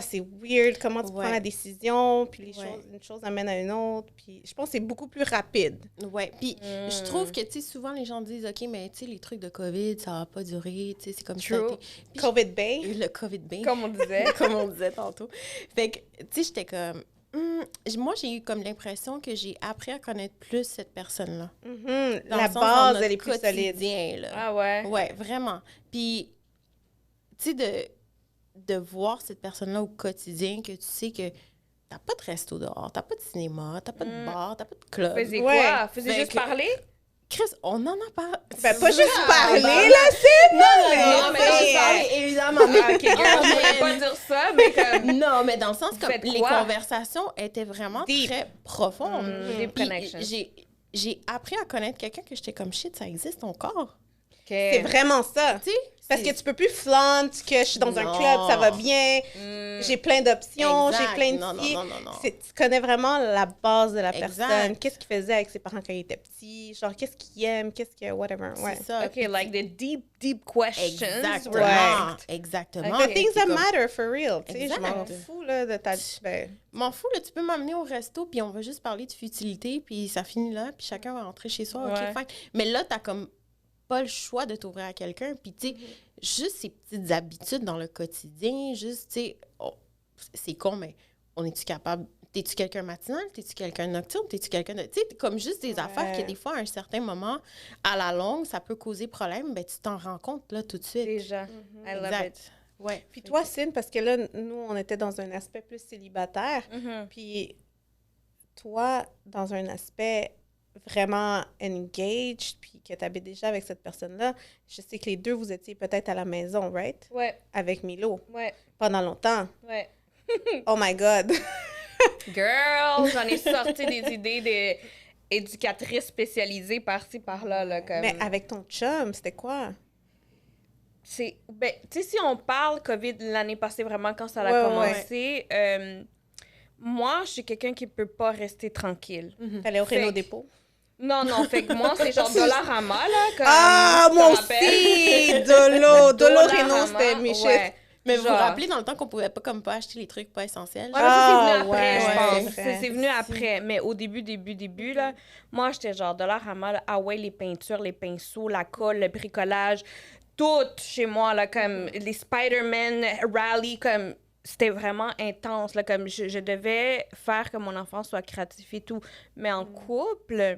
c'est weird comment tu prends la décision. Puis une chose amène à une autre. Puis je pense que c'est beaucoup plus rapide. Ouais. Puis je trouve que, tu sais, souvent, les gens disent, OK, mais tu sais, les trucs de COVID, ça va pas durer. Tu sais, c'est comme ça. COVID Bay. Le COVID Bay. Comme on disait. Comme on disait tantôt. Fait que, tu sais, j'étais comme... moi, j'ai eu comme l'impression que j'ai appris à connaître plus cette personne-là. La base, elle est plus solide. Là. Ah ouais? Ouais, vraiment. Puis, tu sais, de voir cette personne-là au quotidien, que tu sais que t'as pas de resto dehors, t'as pas de cinéma, t'as pas de bar, t'as pas de club. Faisais quoi? Faisais juste parler? Chris, on en a parlé. Ben, pas juste parler, là, c'est... Non, mais pas juste parler, évidemment. OK, girl, je voulais pas dire ça, mais comme... Non, mais dans le sens que les conversations étaient vraiment très profondes. Deep connection. J'ai appris à connaître quelqu'un que j'étais comme, shit, ça existe encore. C'est vraiment ça. Tu sais? Parce que tu peux plus flaunt que je suis dans un club, ça va bien, j'ai plein d'options, j'ai plein de filles. Non. Tu connais vraiment la base de la personne. Qu'est-ce qu'il faisait avec ses parents quand il était petit? Genre, qu'est-ce qu'il aime? Qu'est-ce que... whatever. Ouais. C'est ça. OK, like the deep questions. Exactement. The things that matter, for real. Tu sais, je m'en fous, là, de ta... M'en fous, là, tu peux m'amener au resto, puis on va juste parler de futilité, puis ça finit là, puis chacun va rentrer chez soi. OK, fine. Mais là, t'as comme... pas le choix de t'ouvrir à quelqu'un. Puis, tu sais, juste ces petites habitudes dans le quotidien, juste, tu sais, c'est con, mais on est-tu capable... T'es-tu quelqu'un matinal? T'es-tu quelqu'un nocturne? T'es-tu quelqu'un de... Tu sais, comme juste des affaires que des fois, à un certain moment, à la longue, ça peut causer problème, ben tu t'en rends compte, là, tout de suite. Déjà. I love it. Ouais. Puis toi, Cine, parce que là, nous, on était dans un aspect plus célibataire, puis toi, dans un aspect... vraiment engaged, puis que tu habites déjà avec cette personne-là, je sais que les deux, vous étiez peut-être à la maison, right? Ouais. Avec Milo. Ouais. Pendant longtemps. Ouais. Oh my God! Girl, j'en ai sorti des idées d'éducatrice spécialisée par-ci, par-là. Là, comme... Mais avec ton chum, c'était quoi? Ben, tu sais, si on parle COVID l'année passée, vraiment, quand ça a commencé... moi, je suis quelqu'un qui peut pas rester tranquille. T'allais au Réno Dépôt? Non, fait que moi, c'est genre Dollarama, là. Comme, moi aussi! Dolo Réno, c'était mes shit. Mais vous vous rappelez, dans le temps qu'on pouvait pas acheter les trucs pas essentiels? Ouais, ça, c'est venu après, je pense. C'est venu après. Mais au début, là, moi, j'étais genre Dollarama, là, les peintures, les pinceaux, la colle, le bricolage, tout chez moi, là, comme les Spider-Man rally, comme... C'était vraiment intense, là, comme je devais faire que mon enfant soit créatif et tout. Mais en couple,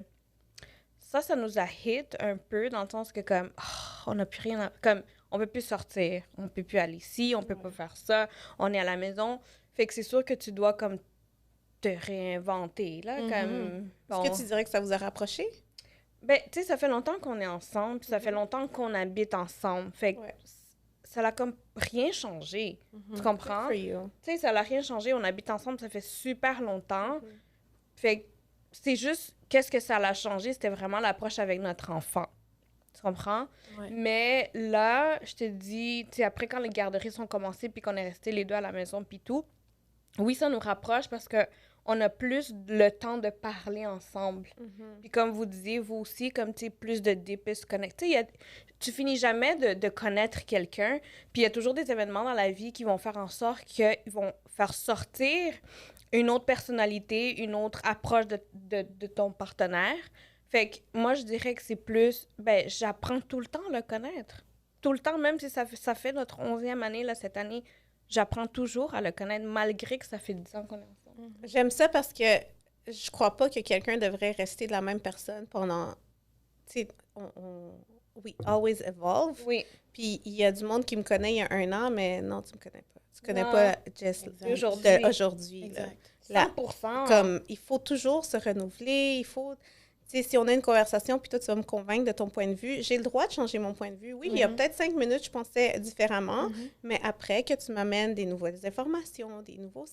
ça nous a hit un peu dans le sens que, comme, on n'a plus rien comme, on peut plus sortir, on peut plus aller ici, on peut pas faire ça, on est à la maison. Fait que c'est sûr que tu dois, comme, te réinventer, là, comme... Est-ce que tu dirais que ça vous a rapproché? Ben, tu sais, ça fait longtemps qu'on est ensemble, puis ça fait longtemps qu'on habite ensemble. Fait que... ça n'a comme rien changé. Tu comprends? Tu sais, ça n'a rien changé. On habite ensemble, ça fait super longtemps. Fait que c'est juste, qu'est-ce que ça l'a changé? C'était vraiment l'approche avec notre enfant. Tu comprends? Ouais. Mais là, je te dis, tu sais, après, quand les garderies sont commencées puis qu'on est restés les deux à la maison puis tout, oui, ça nous rapproche parce que on a plus le temps de parler ensemble. Puis comme vous disiez, vous aussi, comme tu sais, plus de se connecter. Tu finis jamais de connaître quelqu'un. Puis il y a toujours des événements dans la vie qui vont faire en sorte qu'ils vont faire sortir une autre personnalité, une autre approche de ton partenaire. Fait que moi, je dirais que c'est plus, ben, j'apprends tout le temps à le connaître. Tout le temps, même si ça fait notre 11e année, là, cette année, j'apprends toujours à le connaître, malgré que ça fait 10 ans qu'on est ensemble. J'aime ça parce que je crois pas que quelqu'un devrait rester de la même personne pendant... Tu sais, we always evolve. Oui. Puis il y a du monde qui me connaît il y a 1 an, mais non, tu me connais pas. Tu connais Non. pas Jess aujourd'hui. Exact. 100%. Comme, il faut toujours se renouveler, il faut... Tu sais, si on a une conversation, puis toi, tu vas me convaincre de ton point de vue, j'ai le droit de changer mon point de vue. Oui, il y a peut-être 5 minutes, je pensais différemment, mais après que tu m'amènes des nouvelles informations, des nouveaux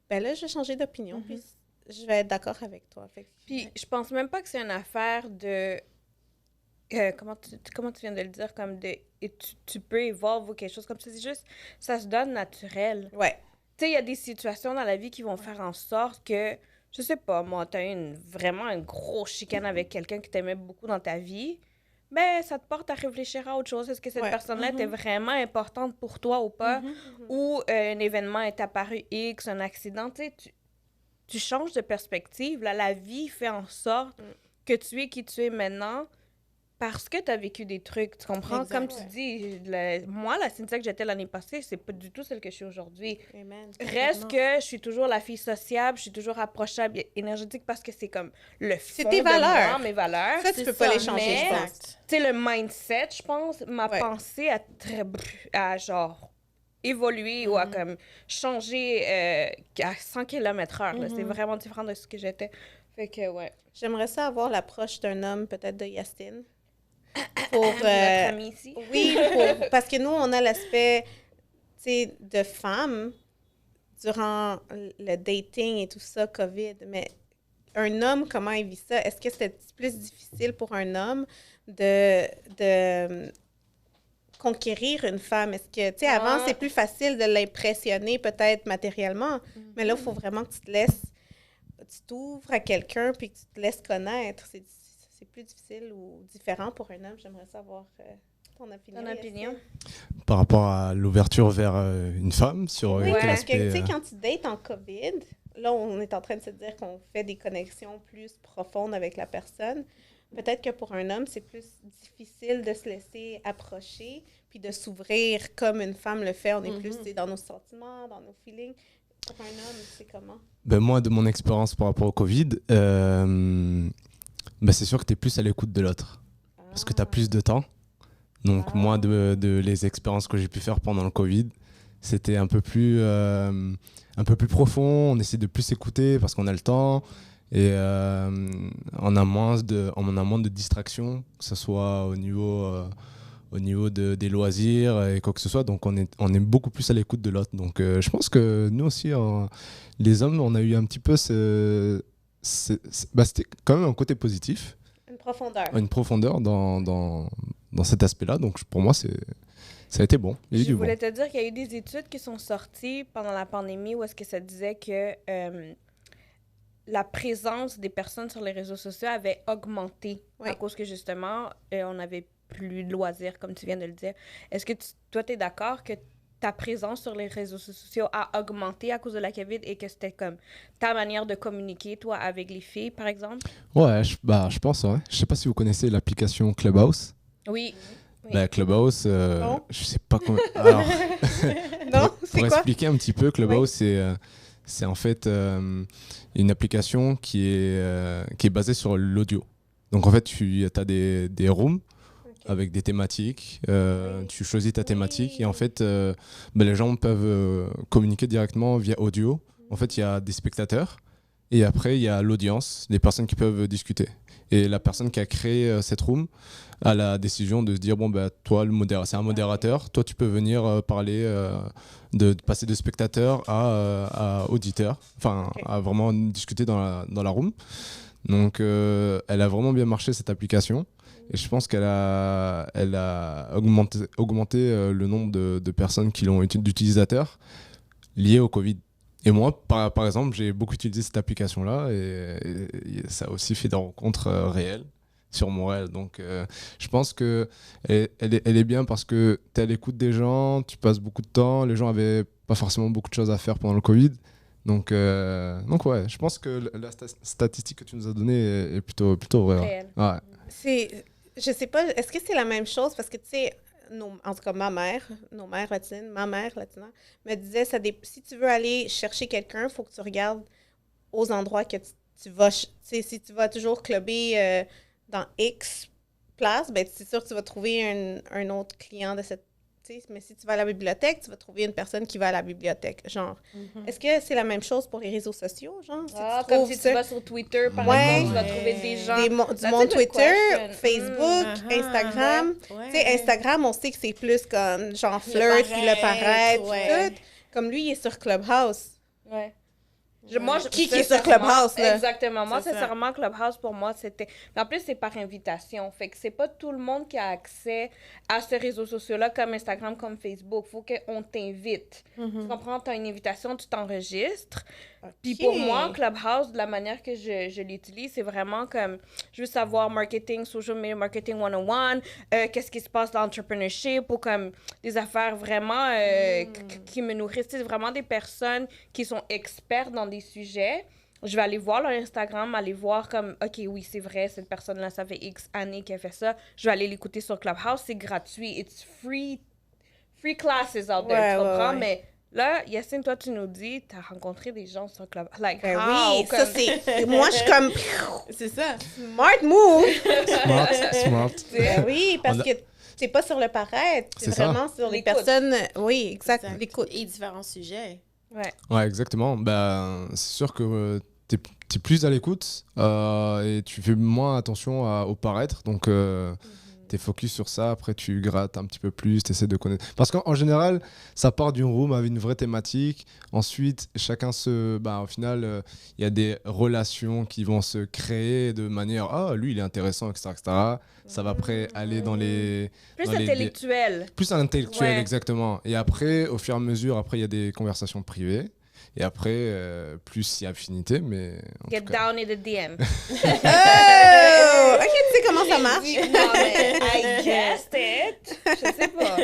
ben là, je vais changer d'opinion, puis je vais être d'accord avec toi. Puis je pense même pas que c'est une affaire de... comment tu viens de le dire, comme de... Et tu peux évolver ou quelque chose comme ça. C'est juste, ça se donne naturel. Ouais. Tu sais, il y a des situations dans la vie qui vont faire en sorte que... Je sais pas, moi, t'as eu vraiment une grosse chicane avec quelqu'un qui t'aimait beaucoup dans ta vie, ben, ça te porte à réfléchir à autre chose. Est-ce que cette personne-là était vraiment importante pour toi ou pas? Ou un événement est apparu X, un accident, tu sais, tu changes de perspective. Là, la vie fait en sorte que tu es qui tu es maintenant parce que tu as vécu des trucs, tu comprends? Exact, Comme tu dis, moi, la Cynthia que j'étais l'année passée, c'est pas du tout celle que je suis aujourd'hui. Amen. Reste que je suis toujours la fille sociable, je suis toujours approchable, énergétique, parce que c'est comme le fond C'est tes de valeurs. moi, mes valeurs. Ça, tu peux pas les changer, Mais, je pense. tu sais, le mindset, je pense, ma pensée a genre évolué ou a comme changé à 100 km/h. C'est vraiment différent de ce que j'étais. Fait que, ouais. J'aimerais ça avoir l'approche d'un homme, peut-être de Yastine. Pour, Notre amie ici. Oui, parce que nous, on a l'aspect, tu sais, de femme durant le dating et tout ça, COVID. Mais un homme, comment il vit ça? Est-ce que c'est plus difficile pour un homme de conquérir une femme? Est-ce que, tu sais, avant, c'est plus facile de l'impressionner peut-être matériellement, mais là, il faut vraiment que tu t'ouvres à quelqu'un puis que tu te laisses connaître. C'est plus difficile ou différent pour un homme. J'aimerais savoir ton opinion. Par rapport à l'ouverture vers une femme sur oui, quel parce aspect, que, tu sais, quand tu dates en COVID, là, on est en train de se dire qu'on fait des connexions plus profondes avec la personne. Peut-être que pour un homme, c'est plus difficile de se laisser approcher puis de s'ouvrir comme une femme le fait. On est plus dans nos sentiments, dans nos feelings. Pour un homme, c'est comment? Ben moi, de mon expérience par rapport au Covid, ben c'est sûr que tu es plus à l'écoute de l'autre. Parce que tu as plus de temps. Donc moi, de les expériences que j'ai pu faire pendant le Covid, c'était un peu plus profond. On essaie de plus s'écouter parce qu'on a le temps. Et on a moins de distractions, que ce soit au niveau des loisirs et quoi que ce soit. Donc on est beaucoup plus à l'écoute de l'autre. Donc je pense que nous aussi, les hommes, on a eu un petit peu c'était quand même un côté positif. Une profondeur dans cet aspect-là. Donc pour moi, ça a été bon. Je voulais te dire qu'il y a eu des études qui sont sorties pendant la pandémie où est-ce que ça disait que la présence des personnes sur les réseaux sociaux avait augmenté à cause que justement, on n'avait plus de loisirs, comme tu viens de le dire. Est-ce que toi, tu es d'accord que ta présence sur les réseaux sociaux a augmenté à cause de la COVID et que c'était comme ta manière de communiquer, toi, avec les filles, par exemple? Ouais, je pense. Ouais. Je sais pas si vous connaissez l'application Clubhouse. Oui. Bah, Clubhouse, je sais pas comment... Alors, non, pour expliquer un petit peu, Clubhouse, c'est en fait une application qui est basée sur l'audio. Donc en fait, tu as des rooms avec des thématiques. Tu choisis ta thématique et en fait, les gens peuvent communiquer directement via audio. En fait, il y a des spectateurs et après, il y a l'audience, les personnes qui peuvent discuter. Et la personne qui a créé cette room a la décision de se dire, toi, c'est un modérateur, toi, tu peux venir parler, de passer de spectateur à auditeur, enfin, à vraiment discuter dans la room. Donc, elle a vraiment bien marché, cette application. Et je pense qu'elle a augmenté le nombre de personnes qui l'ont d'utilisateurs liés au Covid. Et moi, par exemple, j'ai beaucoup utilisé cette application-là et ça a aussi fait des rencontres réelles sur Montréal. Donc, je pense que elle est bien parce que tu es à l'écoute des gens, tu passes beaucoup de temps, les gens avaient pas forcément beaucoup de choses à faire pendant le Covid. Donc ouais, je pense que la statistique que tu nous as donnée est plutôt vraie. Ouais. Je sais pas, est-ce que c'est la même chose? Parce que, tu sais, en tout cas, ma mère latina, me disait, si tu veux aller chercher quelqu'un, il faut que tu regardes aux endroits que tu vas. Tu sais, si tu vas toujours clubber dans X place, ben c'est sûr que tu vas trouver un autre client de cette. Mais si tu vas à la bibliothèque, tu vas trouver une personne qui va à la bibliothèque, genre. Est-ce que c'est la même chose pour les réseaux sociaux, genre? Comme si tu vas sur Twitter, par exemple, tu vas trouver des gens. Du monde Twitter, Facebook, Instagram. Tu sais, Instagram, on sait que c'est plus comme, genre, flirt, puis le paraître, tout. Comme lui, il est sur Clubhouse. Ouais. Qui est sur Clubhouse, là? Exactement. Moi, sincèrement, Clubhouse, pour moi, c'était... Mais en plus, c'est par invitation. Fait que c'est pas tout le monde qui a accès à ces réseaux sociaux-là, comme Instagram, comme Facebook. Faut qu'on t'invite. Tu comprends? T'as une invitation, tu t'enregistres. Puis pour moi, Clubhouse, de la manière que je l'utilise, c'est vraiment comme... Je veux savoir marketing, social media marketing 101, qu'est-ce qui se passe dans l'entrepreneurship, ou comme des affaires vraiment qui me nourrissent. C'est vraiment des personnes qui sont expertes dans des sujets. Je vais aller voir leur Instagram, aller voir comme, OK, oui, c'est vrai, cette personne-là, ça fait X années qu'elle fait ça. Je vais aller l'écouter sur Clubhouse, c'est gratuit. It's free classes out there, tu comprends? Mais là, Yacine, toi, tu nous dis, t'as rencontré des gens sur Clubhouse. Like, oui, comme... ça, c'est... Moi, je suis comme... C'est ça. Smart move! Smart. Oui, parce que c'est pas sur le paraître, c'est vraiment sur les personnes... Oui, exact. L'écoute. Et différents sujets. Ouais, exactement. Ben, c'est sûr que t'es plus à l'écoute et tu fais moins attention au paraître. Donc, t'es focus sur ça. Après, tu grattes un petit peu plus, t'essaies de connaître. Parce qu'en général, ça part d'une room avec une vraie thématique. Ensuite, chacun au final, il y a des relations qui vont se créer de manière « Ah, lui, il est intéressant, etc. etc. » Ça va après aller dans les... Plus intellectuel. Plus intellectuel, exactement. Et après, au fur et à mesure, après, il y a des conversations privées. Et après, plus il y a affinité, mais... Get down in the DM. Oh! OK, tu sais comment ça marche? Non, mais I guessed it. Je sais pas.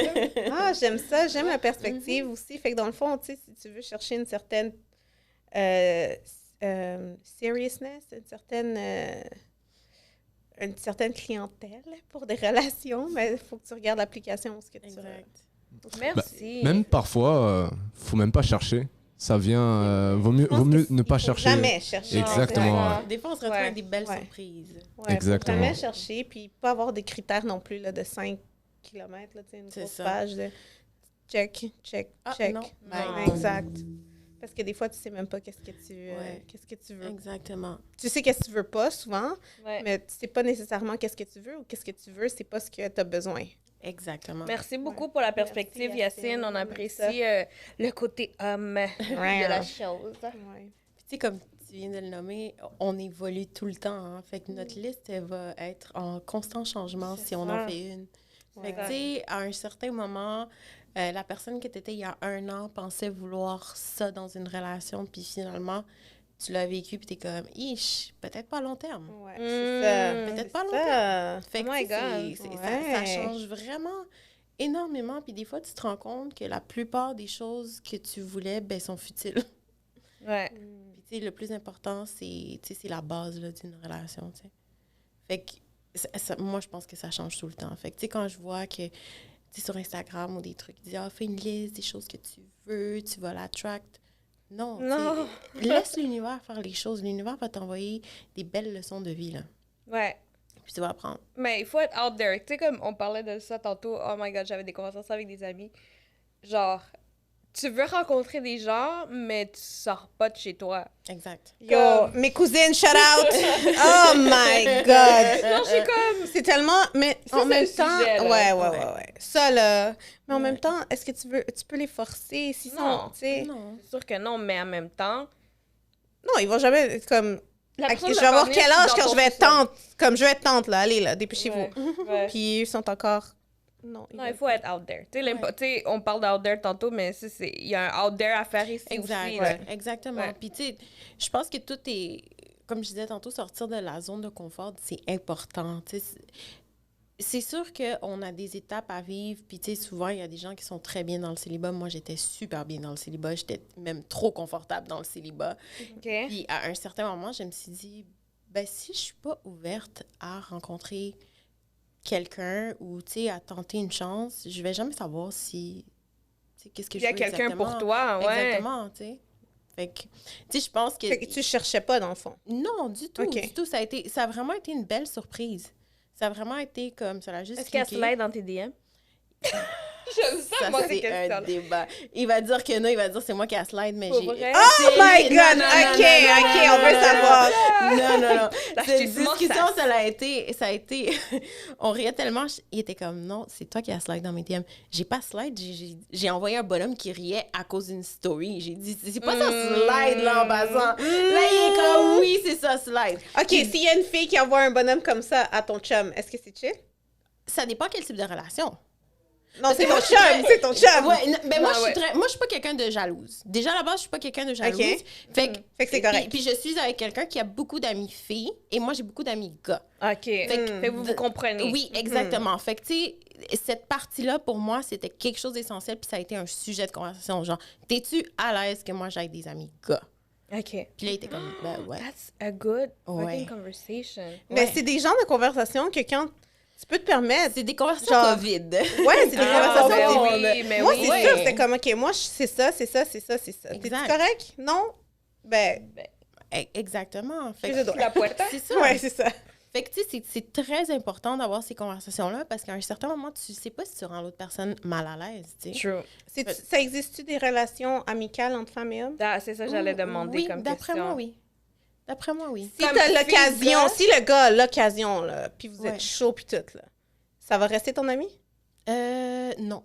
Ah, j'aime ça. J'aime la perspective aussi. Fait que dans le fond, tu sais, si tu veux chercher une certaine seriousness, une certaine clientèle pour des relations, mais il faut que tu regardes l'application. Merci. Même parfois, faut même pas chercher. Ça vient, vaut mieux ne pas chercher. Jamais chercher. Exactement. Des fois, on se retrouve avec des belles surprises. Exactement. Faut jamais chercher, puis pas avoir des critères non plus là, de 5 km, là, une grosse page de check. Non. Exact. Parce que des fois, tu sais même pas qu'est-ce que tu veux. Exactement. Tu sais qu'est-ce que tu veux pas, souvent, mais tu sais pas nécessairement qu'est-ce que tu veux ou qu'est-ce que tu veux, c'est pas ce que tu as besoin. Exactement. Merci beaucoup pour la perspective, merci, Yacine. On apprécie le côté homme de la chose. Puis, tu sais, comme tu viens de le nommer, on évolue tout le temps. Hein? Fait que notre liste, elle va être en constant changement si on en fait une. Fait que, tu sais, à un certain moment, la personne que tu étais il y a 1 an pensait vouloir ça dans une relation, puis finalement, tu l'as vécu, puis t'es comme, peut-être pas à long terme. Ouais, c'est ça. Peut-être pas à long terme. Fait que ça change vraiment énormément. Puis des fois, tu te rends compte que la plupart des choses que tu voulais, sont futiles. Ouais. Puis tu sais, le plus important, c'est la base là, d'une relation, tu sais. Fait que moi, je pense que ça change tout le temps. Fait que tu sais, quand je vois que sur Instagram ou des trucs, ils disent « fais une liste des choses que tu veux, tu vas l'attract ». Non. Laisse l'univers faire les choses. L'univers va t'envoyer des belles leçons de vie, là. Ouais. Puis tu vas apprendre. Mais il faut être out there. Tu sais, comme on parlait de ça tantôt, oh my God, j'avais des conversations avec des amis. Genre, tu veux rencontrer des gens, mais tu sors pas de chez toi. Exact. Yo, mes cousines, shout out! Oh my God! Non, j'ai comme... C'est tellement... Mais ça, en même temps... Sujet, ouais. Ça, là... Mais en même temps, est-ce que tu peux les forcer? Non. Non. C'est sûr que non, mais en même temps... Non, ils vont jamais... Comme... Je vais avoir quel âge quand je vais être tante? Comme je vais être tante, là. Allez, là, dépêchez-vous. Ouais. Puis ils sont encore Non, il faut être out there. Tu sais, on parle d'out there tantôt, mais il y a un out there à faire ici aussi. Là. Exactement. Ouais. Puis, tu sais, je pense que tout est, comme je disais tantôt, sortir de la zone de confort, c'est important. Tu sais, c'est sûr qu'on a des étapes à vivre. Puis, tu sais, souvent, il y a des gens qui sont très bien dans le célibat. Moi, j'étais super bien dans le célibat. J'étais même trop confortable dans le célibat. Okay. Puis, à un certain moment, je me suis dit, ben si je suis pas ouverte à rencontrer quelqu'un ou, tu sais, à tenter une chance, je vais jamais savoir si, tu sais, qu'est-ce que je veux exactement. Il y a quelqu'un pour toi, ouais. Exactement, tu sais. Fait que, tu sais, je pense que... Fait que tu cherchais pas, dans le fond? Non, du tout, Okay. du tout. Ça a vraiment été une belle surprise. Ça a vraiment été comme, ça l'a juste... Est-ce qu'elle slide dans tes DM? J'aime ça, Ça, moi, c'est ces questions. un débat. Il va dire que non, il va dire c'est moi qui a slide, mais Pour j'ai... vrai? Oh my God! Non, OK, on veut savoir. Non. La Cette justice discussion, monte. ça a été... On riait tellement. Il était comme, non, c'est toi qui as slide dans mes DM. J'ai pas slide, j'ai envoyé un bonhomme qui riait à cause d'une story. J'ai dit, c'est pas ça slide, là, en passant. Là, il est comme, oui, c'est ça, slide. OK, s'il y a une fille qui envoie un bonhomme comme ça à ton chum, est-ce que c'est chill? Ça dépend quel type de relation. Non, c'est ton chum, c'est ton chum. Ouais, ben moi, Ouais, je suis pas quelqu'un de jalouse. Déjà, à la base, je suis pas quelqu'un de jalouse. OK. Fait que c'est correct. Puis je suis avec quelqu'un qui a beaucoup d'amis filles et moi, j'ai beaucoup d'amis gars. OK. Fait que vous comprenez. Oui, exactement. Fait que, tu sais, cette partie-là, pour moi, c'était quelque chose d'essentiel puis ça a été un sujet de conversation. Genre, t'es-tu à l'aise que moi, j'aille des amis gars? OK. Puis là, il était comme, ben ouais. That's a good Ouais. fucking conversation. Mais c'est des genres de conversations que quand tu peux te permettre... C'est des conversations Genre- COVID. Ouais, c'est des conversations... mais que- oui, mais moi, oui. c'est sûr, c'était comme, OK, moi, c'est ça. T'es-tu Exact. correct? Non? Ben, Exactement. Fait que que, je dois. La puerta? c'est ça. ouais, c'est ça. Fait que, tu sais, c'est très important d'avoir ces conversations-là parce qu'à un certain moment, tu sais pas si tu rends l'autre personne mal à l'aise, tu sais. True. Ça existe-tu des relations amicales entre femmes et hommes? C'est ça que j'allais demander Oui, comme d'après question. moi, oui. D'après moi, oui. Si Comme t'as fille, l'occasion, gars. si le gars a l'occasion, là, puis vous êtes Ouais. chaud puis tout, là, ça va rester ton ami? Non.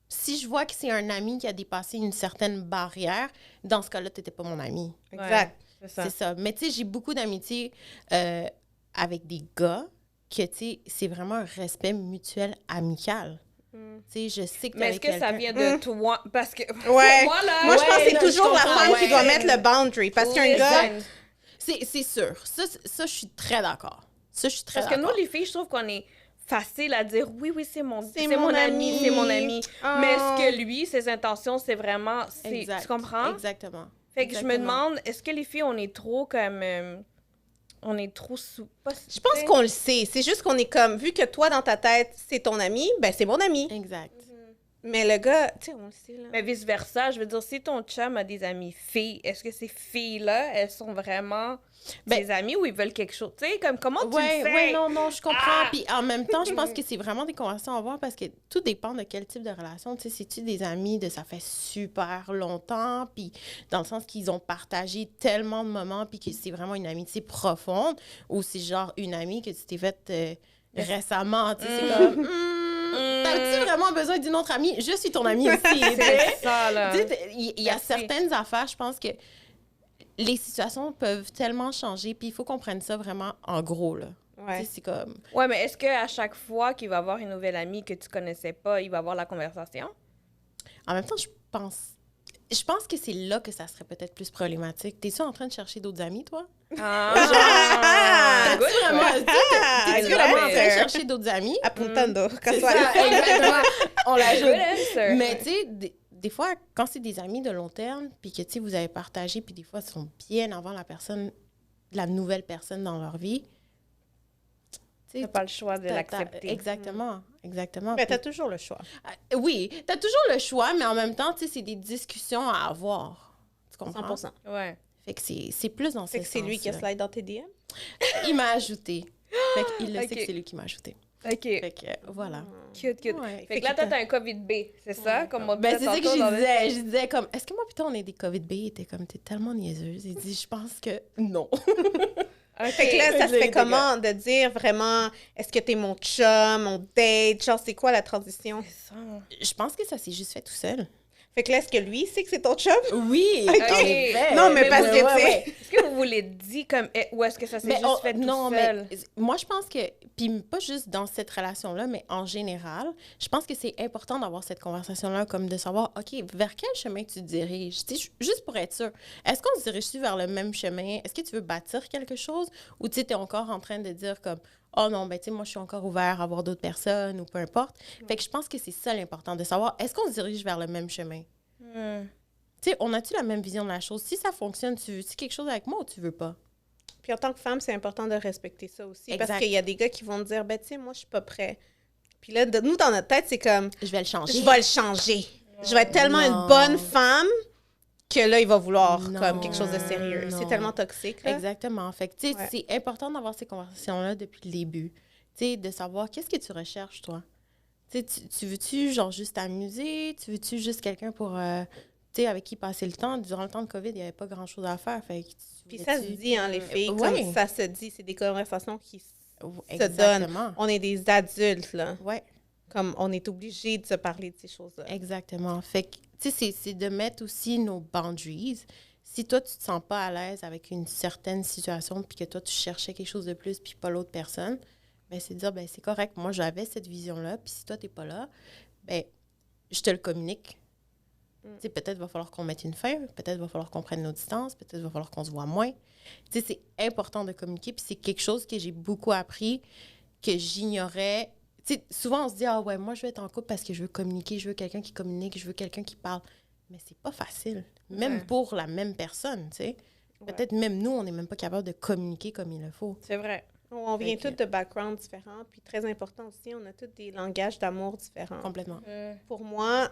Si je vois que c'est un ami qui a dépassé une certaine barrière, dans ce cas-là, t'étais pas mon ami. Exact. C'est ça. C'est ça. Mais tu sais, j'ai beaucoup d'amitié avec des gars que, tu sais, c'est vraiment un respect mutuel amical. Tu sais, je sais que t'es Mais est-ce avec que ça quelqu'un- vient de toi? Parce que Ouais. moi, là, Moi, je pense que c'est là, toujours je la comprends, femme qui ouais. doit mettre le boundary. Parce qu'un gars... Exact. C'est sûr. Ça, je suis très d'accord. Ça, je suis très Parce que nous, d'accord. les filles, je trouve qu'on est facile à dire oui, c'est mon C'est mon mon ami, ami. c'est mon ami. Oh. Mais est-ce que lui, ses intentions, c'est vraiment... Exact. Tu comprends? Exactement. Fait que je me Exactement. demande, est-ce que les filles, on est trop comme... on est trop sous... Je pense qu'on le sait. C'est juste qu'on est comme, vu que toi, dans ta tête, c'est ton ami, ben c'est mon ami. Exact. Mais le gars, tu sais, on le sait, là. Mais vice-versa, je veux dire, si ton chum a des amies filles, est-ce que ces filles-là, elles sont vraiment tes amies ou ils veulent quelque chose? Tu sais, comme comment tu le fais? Ouais, non, je comprends. Ah! Puis en même temps, je pense que c'est vraiment des conversations à avoir parce que tout dépend de quel type de relation. Tu sais, si tu des amis de ça fait super longtemps, puis dans le sens qu'ils ont partagé tellement de moments, puis que c'est vraiment une amitié profonde, ou c'est genre une amie que tu t'es faite récemment, tu sais, c'est comme... T'as-tu vraiment besoin d'une autre amie? Je suis ton amie aussi. tu sais. C'est ça, là. Tu sais, il y a Merci. certaines affaires, je pense que les situations peuvent tellement changer, puis il faut qu'on prenne ça vraiment en gros, là. Ouais. Tu sais, c'est comme... Ouais, mais est-ce qu'à chaque fois qu'il va avoir une nouvelle amie que tu connaissais pas, il va avoir la conversation? En même temps, je pense que c'est là que ça serait peut-être plus problématique. T'es-tu en train de chercher d'autres amis, toi? Ah! T'es-tu vraiment, t'es-tu I love vraiment en train de it. chercher d'autres amis? Apuntando. C'est ça, exactement. On Good l'ajoute. answer. Mais tu sais, des fois, quand c'est des amis de long terme, puis que, tu sais, vous avez partagé, puis des fois, ils sont bien avant la nouvelle personne dans leur vie, tu sais, T'as pas le choix de t'as- l'accepter. Exactement, exactement. Mais t'as Puis- toujours le choix. oui, t'as toujours le choix, mais en même temps, tu sais, c'est des discussions à avoir. Tu comprends? 100%. Ouais. Fait que c'est plus dans Fait ce que c'est lui qui a sens-là. slide dans tes DM? Il m'a ajouté. Fait qu'il le Ok. sait que c'est lui qui m'a ajouté. OK. Fait que, voilà. Cute. Ouais. Fait que là, toi, t'as un COVID-B, c'est ça? Comme on Ben, disait c'est ça que tantôt dans je le- disais. Je disais comme, est-ce que moi, putain, on est des COVID-B? Il était comme, t'es tellement niaiseuse. Il dit, je pense que non. OK. Fait que là, ça se Les fait dégâts. comment de dire vraiment, est-ce que t'es mon chum, mon date? Genre, c'est quoi la transition? C'est ça. Je pense que ça s'est juste fait tout seul. Fait que là, est-ce que lui sait que c'est ton chum? Oui! OK. En effet. Non, mais parce que, tu sais... Est-ce que vous vous l'avez dit comme... Ou est-ce que ça s'est juste fait tout seul? Mais moi, je pense que... Puis pas juste dans cette relation-là, mais en général, je pense que c'est important d'avoir cette conversation-là, comme de savoir, OK, vers quel chemin tu te diriges? Tu sais, juste pour être sûr. Est-ce qu'on se dirige-tu vers le même chemin? Est-ce que tu veux bâtir quelque chose? Ou tu es encore en train de dire comme... Oh non, ben tu sais, moi, je suis encore ouvert à voir d'autres personnes ou peu importe. Fait que je pense que c'est ça l'important, de savoir, est-ce qu'on se dirige vers le même chemin? Tu sais, on a-tu la même vision de la chose? Si ça fonctionne, tu veux-tu quelque chose avec moi ou tu veux pas? Puis en tant que femme, c'est important de respecter ça aussi. Exact. Parce qu'il y a des gars qui vont te dire, ben tu sais, moi, je suis pas prêt. Puis là, nous, dans notre tête, c'est comme... Je vais le changer. Je vais le changer. Je vais être tellement une bonne femme que là, il va vouloir comme quelque chose de sérieux. C'est tellement toxique, là. Exactement. Fait que, tu sais, c'est important d'avoir ces conversations-là depuis le début. Tu sais, de savoir qu'est-ce que tu recherches, toi. Tu sais, tu veux-tu, genre, juste t'amuser? Tu veux-tu juste quelqu'un pour, tu sais, avec qui passer le temps? Durant le temps de COVID, il n'y avait pas grand-chose à faire. Fait que puis ça se dit, hein, les filles, ouais. comme ça se dit. C'est des conversations qui se Exactement. donnent. On est des adultes, là. Ouais. Comme on est obligé de se parler de ces choses-là. Exactement. Fait que, tu sais, c'est de mettre aussi nos boundaries. Si toi, tu te sens pas à l'aise avec une certaine situation, puis que toi, tu cherchais quelque chose de plus, puis pas l'autre personne, ben c'est de dire, ben c'est correct. Moi, j'avais cette vision-là, puis si toi, t'es pas là, ben je te le communique. Tu sais, peut-être va falloir qu'on mette une fin, peut-être va falloir qu'on prenne nos distances, peut-être va falloir qu'on se voit moins. Tu sais, c'est important de communiquer, puis c'est quelque chose que j'ai beaucoup appris, que j'ignorais. Tu sais, souvent, on se dit, ah ouais, moi, je veux être en couple parce que je veux communiquer, je veux quelqu'un qui communique, je veux quelqu'un qui parle. Mais c'est pas facile, même pour la même personne, tu sais. Peut-être même nous, on n'est même pas capable de communiquer comme il le faut. C'est vrai. On vient tous de backgrounds différents, puis très important aussi, on a tous des langages d'amour différents. Complètement. Pour moi,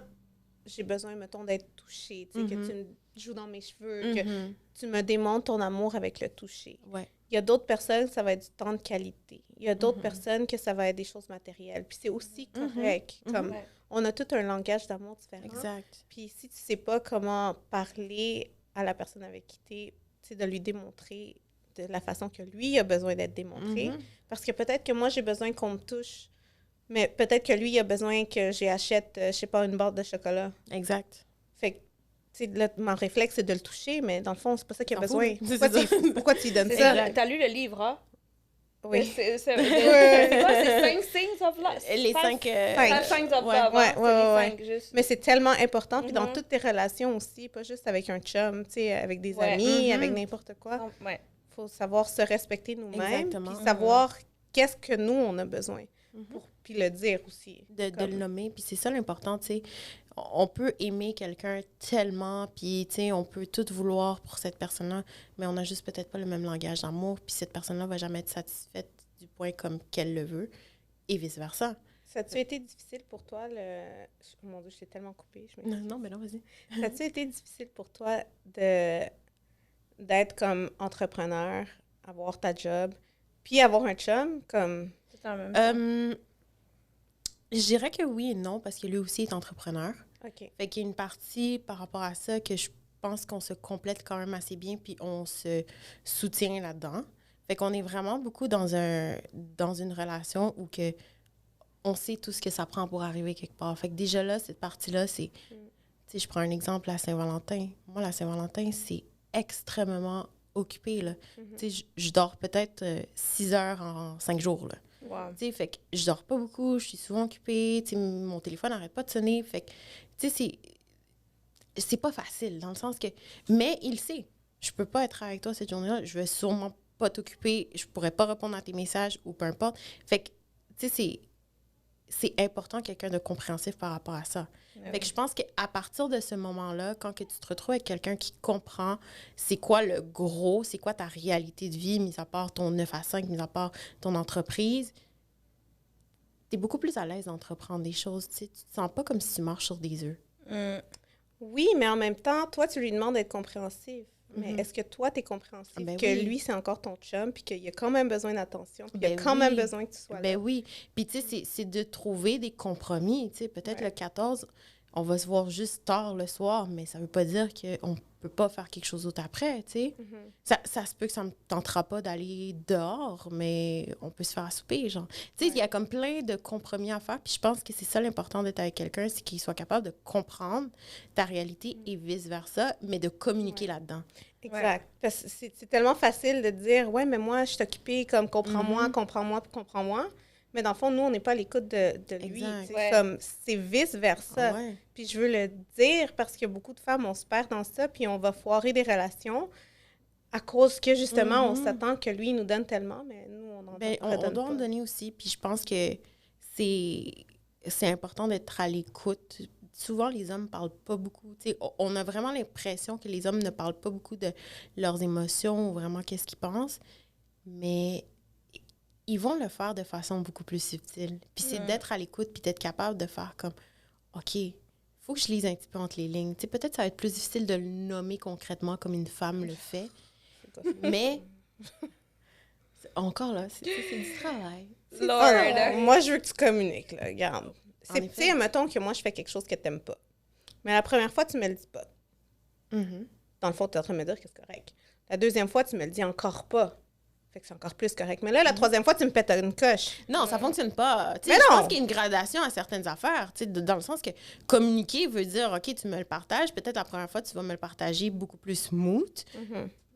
j'ai besoin, mettons, d'être touchée, tu sais, que tu me joues dans mes cheveux, que tu me démontres ton amour avec le toucher. Ouais. Il y a d'autres personnes, ça va être du temps de qualité. Il y a d'autres personnes que ça va être des choses matérielles. Puis c'est aussi correct. Comme on a tout un langage d'amour différent. Exact. Puis si tu sais pas comment parler à la personne avec qui tu es, c'est de lui démontrer de la façon que lui a besoin d'être démontré. Parce que peut-être que moi, j'ai besoin qu'on me touche, mais peut-être que lui, il a besoin que j'achète, je sais pas, une barre de chocolat. Exact. Fait que, tu sais, mon réflexe, c'est de le toucher, mais dans le fond, c'est pas ça qu'il a T'en besoin. fous. Pourquoi tu lui donnes ça? T'as lu le livre, hein? Oui. C'est quoi? C'est 5 signs of love? Les 5... 5 signs of love, Ouais. juste. Mais c'est tellement important. Puis dans toutes tes relations aussi, pas juste avec un chum, tu sais, avec des amis, avec n'importe quoi. Ouais. Faut savoir se respecter nous-mêmes, Exactement. puis savoir qu'est-ce que nous, on a besoin. Puis le dire aussi. de le nommer. Puis c'est ça l'important, tu sais. On peut aimer quelqu'un tellement, puis, tu sais, on peut tout vouloir pour cette personne-là, mais on n'a juste peut-être pas le même langage d'amour, puis cette personne-là va jamais être satisfaite du point comme qu'elle le veut, et vice-versa. Ça a-tu été difficile pour toi, Oh mon Dieu, je t'ai tellement coupée. Non, mais non, vas-y. Ça a-tu été difficile pour toi d'être comme entrepreneur, avoir ta job, puis avoir un chum, comme... C'est en même temps. Je dirais que oui et non, parce que lui aussi est entrepreneur. OK. Fait qu'il y a une partie par rapport à ça que je pense qu'on se complète quand même assez bien, puis on se soutient là-dedans. Fait qu'on est vraiment beaucoup dans une relation où que on sait tout ce que ça prend pour arriver quelque part. Fait que déjà là, cette partie-là, c'est... Tu sais, je prends un exemple, la Saint-Valentin. Moi, la Saint-Valentin, c'est extrêmement occupé, là. Tu sais, je dors peut-être 6 heures en 5 jours, là. Wow. Tu sais, fait que je dors pas beaucoup, je suis souvent occupée, tu sais, mon téléphone n'arrête pas de sonner, fait que, tu sais, c'est pas facile, dans le sens que... Mais il sait, je peux pas être avec toi cette journée-là, je vais sûrement pas t'occuper, je pourrais pas répondre à tes messages, ou peu importe. Fait que, tu sais, c'est important, quelqu'un de compréhensif par rapport à ça. Fait que je pense qu'à partir de ce moment-là, quand que tu te retrouves avec quelqu'un qui comprend c'est quoi le gros, c'est quoi ta réalité de vie, mis à part ton 9 à 5, mis à part ton entreprise, tu es beaucoup plus à l'aise d'entreprendre des choses. Tu te sens pas comme si tu marches sur des œufs. Oui, mais en même temps, toi, tu lui demandes d'être compréhensif. Mais est-ce que toi, tu es compréhensif que lui, c'est encore ton chum, puis qu'il a quand même besoin d'attention, puis qu'il a quand même besoin que tu sois là? Ben oui. Puis, tu sais, c'est de trouver des compromis. Tu sais, peut-être le 14, on va se voir juste tard le soir, mais ça veut pas dire qu'on peux pas faire quelque chose d'autre après, tu sais. Ça se peut que ça me tentera pas d'aller dehors, mais on peut se faire à souper, genre. Tu sais, il y a comme plein de compromis à faire, puis je pense que c'est ça l'important d'être avec quelqu'un, c'est qu'il soit capable de comprendre ta réalité et vice-versa, mais de communiquer là-dedans. Exact. Parce que c'est tellement facile de dire « Ouais, mais moi, je suis occupée, comme comprends-moi, comprends-moi, puis comprends-moi. » Mais dans le fond, nous, on n'est pas à l'écoute de lui. Comme c'est vice-versa. Puis je veux le dire parce qu'il y a beaucoup de femmes, on se perd dans ça, puis on va foirer des relations à cause que, justement, on s'attend que lui, il nous donne tellement, mais nous, on on doit en donner aussi. Puis je pense que c'est important d'être à l'écoute. Souvent, les hommes ne parlent pas beaucoup. T'sais, on a vraiment l'impression que les hommes ne parlent pas beaucoup de leurs émotions ou vraiment qu'est-ce qu'ils pensent. Mais ils vont le faire de façon beaucoup plus subtile. Puis c'est d'être à l'écoute puis d'être capable de faire comme, OK, il faut que je lise un petit peu entre les lignes. T'sais, peut-être ça va être plus difficile de le nommer concrètement comme une femme le fait. Mais, encore là, c'est du travail. Moi, je veux que tu communiques, là, regarde. Tu sais, mettons que moi, je fais quelque chose que tu n'aimes pas. Mais la première fois, tu me le dis pas. Dans le fond, tu es en train de me dire que c'est correct. La deuxième fois, tu me le dis encore pas. Fait que c'est encore plus correct. Mais là, la troisième fois, tu me pètes une coche. Non, ça fonctionne pas. Je pense qu'il y a une gradation à certaines affaires. Dans le sens que communiquer veut dire, OK, tu me le partages. Peut-être la première fois, tu vas me le partager beaucoup plus smooth.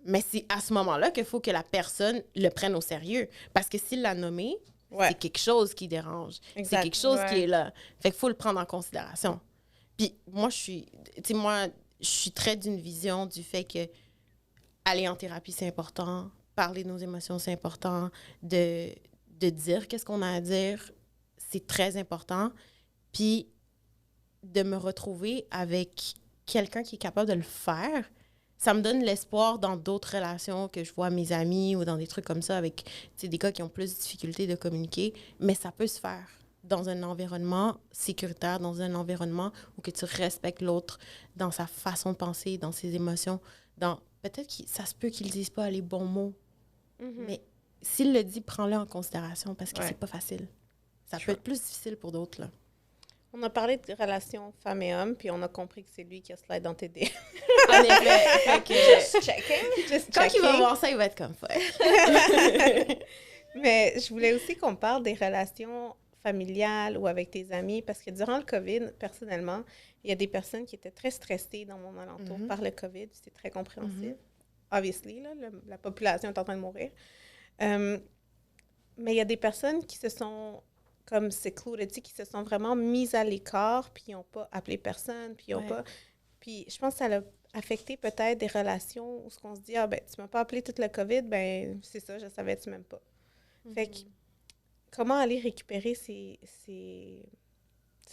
Mais c'est à ce moment-là qu'il faut que la personne le prenne au sérieux. Parce que s'il l'a nommé, c'est quelque chose qui dérange. C'est quelque chose qui est là. Fait qu'il faut le prendre en considération. Puis moi, je suis très d'une vision du fait que aller en thérapie, c'est important. Parler de nos émotions, c'est important. De dire qu'est-ce qu'on a à dire, c'est très important. Puis de me retrouver avec quelqu'un qui est capable de le faire, ça me donne l'espoir dans d'autres relations que je vois mes amis ou dans des trucs comme ça avec des gars qui ont plus de difficultés de communiquer. Mais ça peut se faire dans un environnement sécuritaire, dans un environnement où que tu respectes l'autre dans sa façon de penser, dans ses émotions. Peut-être que ça se peut qu'il ne dise pas les bons mots, mais s'il le dit, prends-le en considération parce que c'est pas facile. Ça peut être plus difficile pour d'autres, là. On a parlé de relations femmes et hommes, puis on a compris que c'est lui qui a slide dans tes DM. En effet. Just checking. Quand il va voir ça, il va être comme ça. Mais je voulais aussi qu'on parle des relations familiales ou avec tes amis, parce que durant le COVID, personnellement, il y a des personnes qui étaient très stressées dans mon alentour par le COVID. C'est très compréhensible. Obviously, là, la population est en train de mourir. Mais il y a des personnes qui se sont... comme secluded, qui se sont vraiment mises à l'écart, puis ils n'ont pas appelé personne, puis ils n'ont pas... Puis je pense que ça a affecté peut-être des relations où on se dit « Ah, ben tu m'as pas appelé toute le COVID, ben c'est ça, je savais, tu m'aimes pas. Fait que comment aller récupérer ces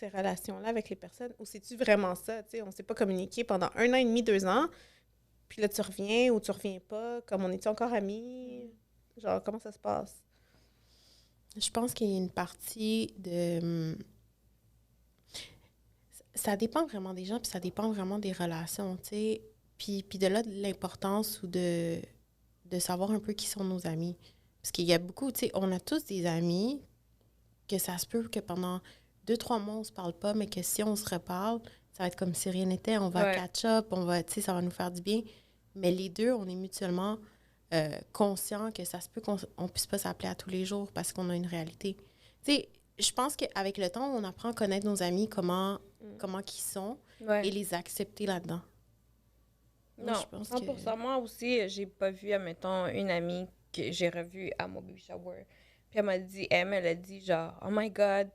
relations-là avec les personnes? Ou c'est-tu vraiment ça? Tu sais, on ne s'est pas communiqué pendant 1 an et demi, 2 ans, puis là, tu reviens ou tu reviens pas, comme on est-tu encore amis? Genre, comment ça se passe? Je pense qu'il y a une partie de... Ça dépend vraiment des gens, puis ça dépend vraiment des relations, tu sais. Puis de là, de l'importance ou de savoir un peu qui sont nos amis. Parce qu'il y a beaucoup, tu sais, on a tous des amis que ça se peut que pendant 2-3 mois, on se parle pas, mais que si on se reparle, ça va être comme si rien n'était, on va catch-up, tu sais, ça va nous faire du bien. Mais les deux, on est mutuellement... conscient que ça se peut qu'on ne puisse pas s'appeler à tous les jours parce qu'on a une réalité. Tu sais, je pense qu'avec le temps, on apprend à connaître nos amis, comment ils sont et les accepter là-dedans. Non, moi, je pense 100%. Moi aussi, j'ai pas vu, admettons, une amie que j'ai revue à mon baby shower. Puis elle m'a dit, elle a dit genre, oh my God,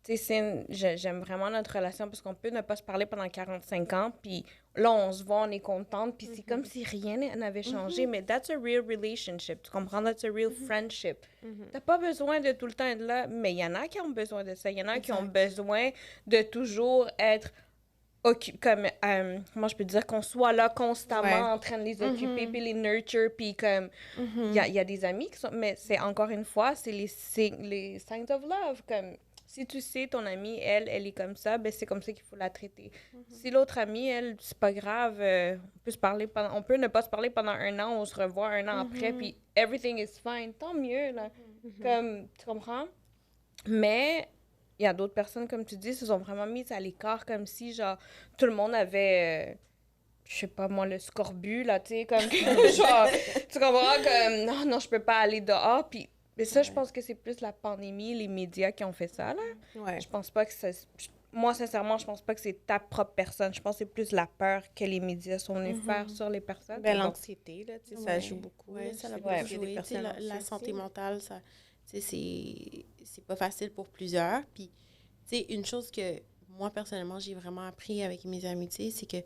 tu sais, j'aime vraiment notre relation parce qu'on peut ne pas se parler pendant 45 ans, puis là, on se voit, on est contente, puis c'est comme si rien n'avait changé, mais that's a real relationship, tu comprends? That's a real friendship. T'as pas besoin de tout le temps être là, mais il y en a qui ont besoin de ça, il y en a qui ont besoin de toujours être comme, comment je peux dire, qu'on soit là constamment en train de les occuper, puis les nurture, puis comme, il y a des amis qui sont, mais c'est encore une fois, c'est les signs of love, comme, si tu sais, ton amie, elle est comme ça, ben c'est comme ça qu'il faut la traiter. Si l'autre amie, elle, c'est pas grave, on peut ne pas se parler pendant 1 an, on se revoit 1 an après, puis everything is fine, tant mieux, là. Comme, tu comprends? Mais il y a d'autres personnes, comme tu dis, se sont vraiment mises à l'écart, comme si, genre, tout le monde avait je sais pas moi, le scorbut, là, tu sais, comme, genre, tu comprends, comme, non, je peux pas aller dehors, puis, mais ça, je pense que c'est plus la pandémie, les médias qui ont fait ça, là. Ouais. Je pense pas que ça... Moi, sincèrement, je pense pas que c'est ta propre personne. Je pense que c'est plus la peur que les médias sont venus faire sur les personnes. Ben, l'anxiété, là, tu sais, ça joue beaucoup. Oui, ça l'a beaucoup joué. Tu sais, la santé mentale, ça, tu sais, c'est pas facile pour plusieurs. Puis, tu sais, une chose que moi, personnellement, j'ai vraiment appris avec mes amis, tu sais, c'est que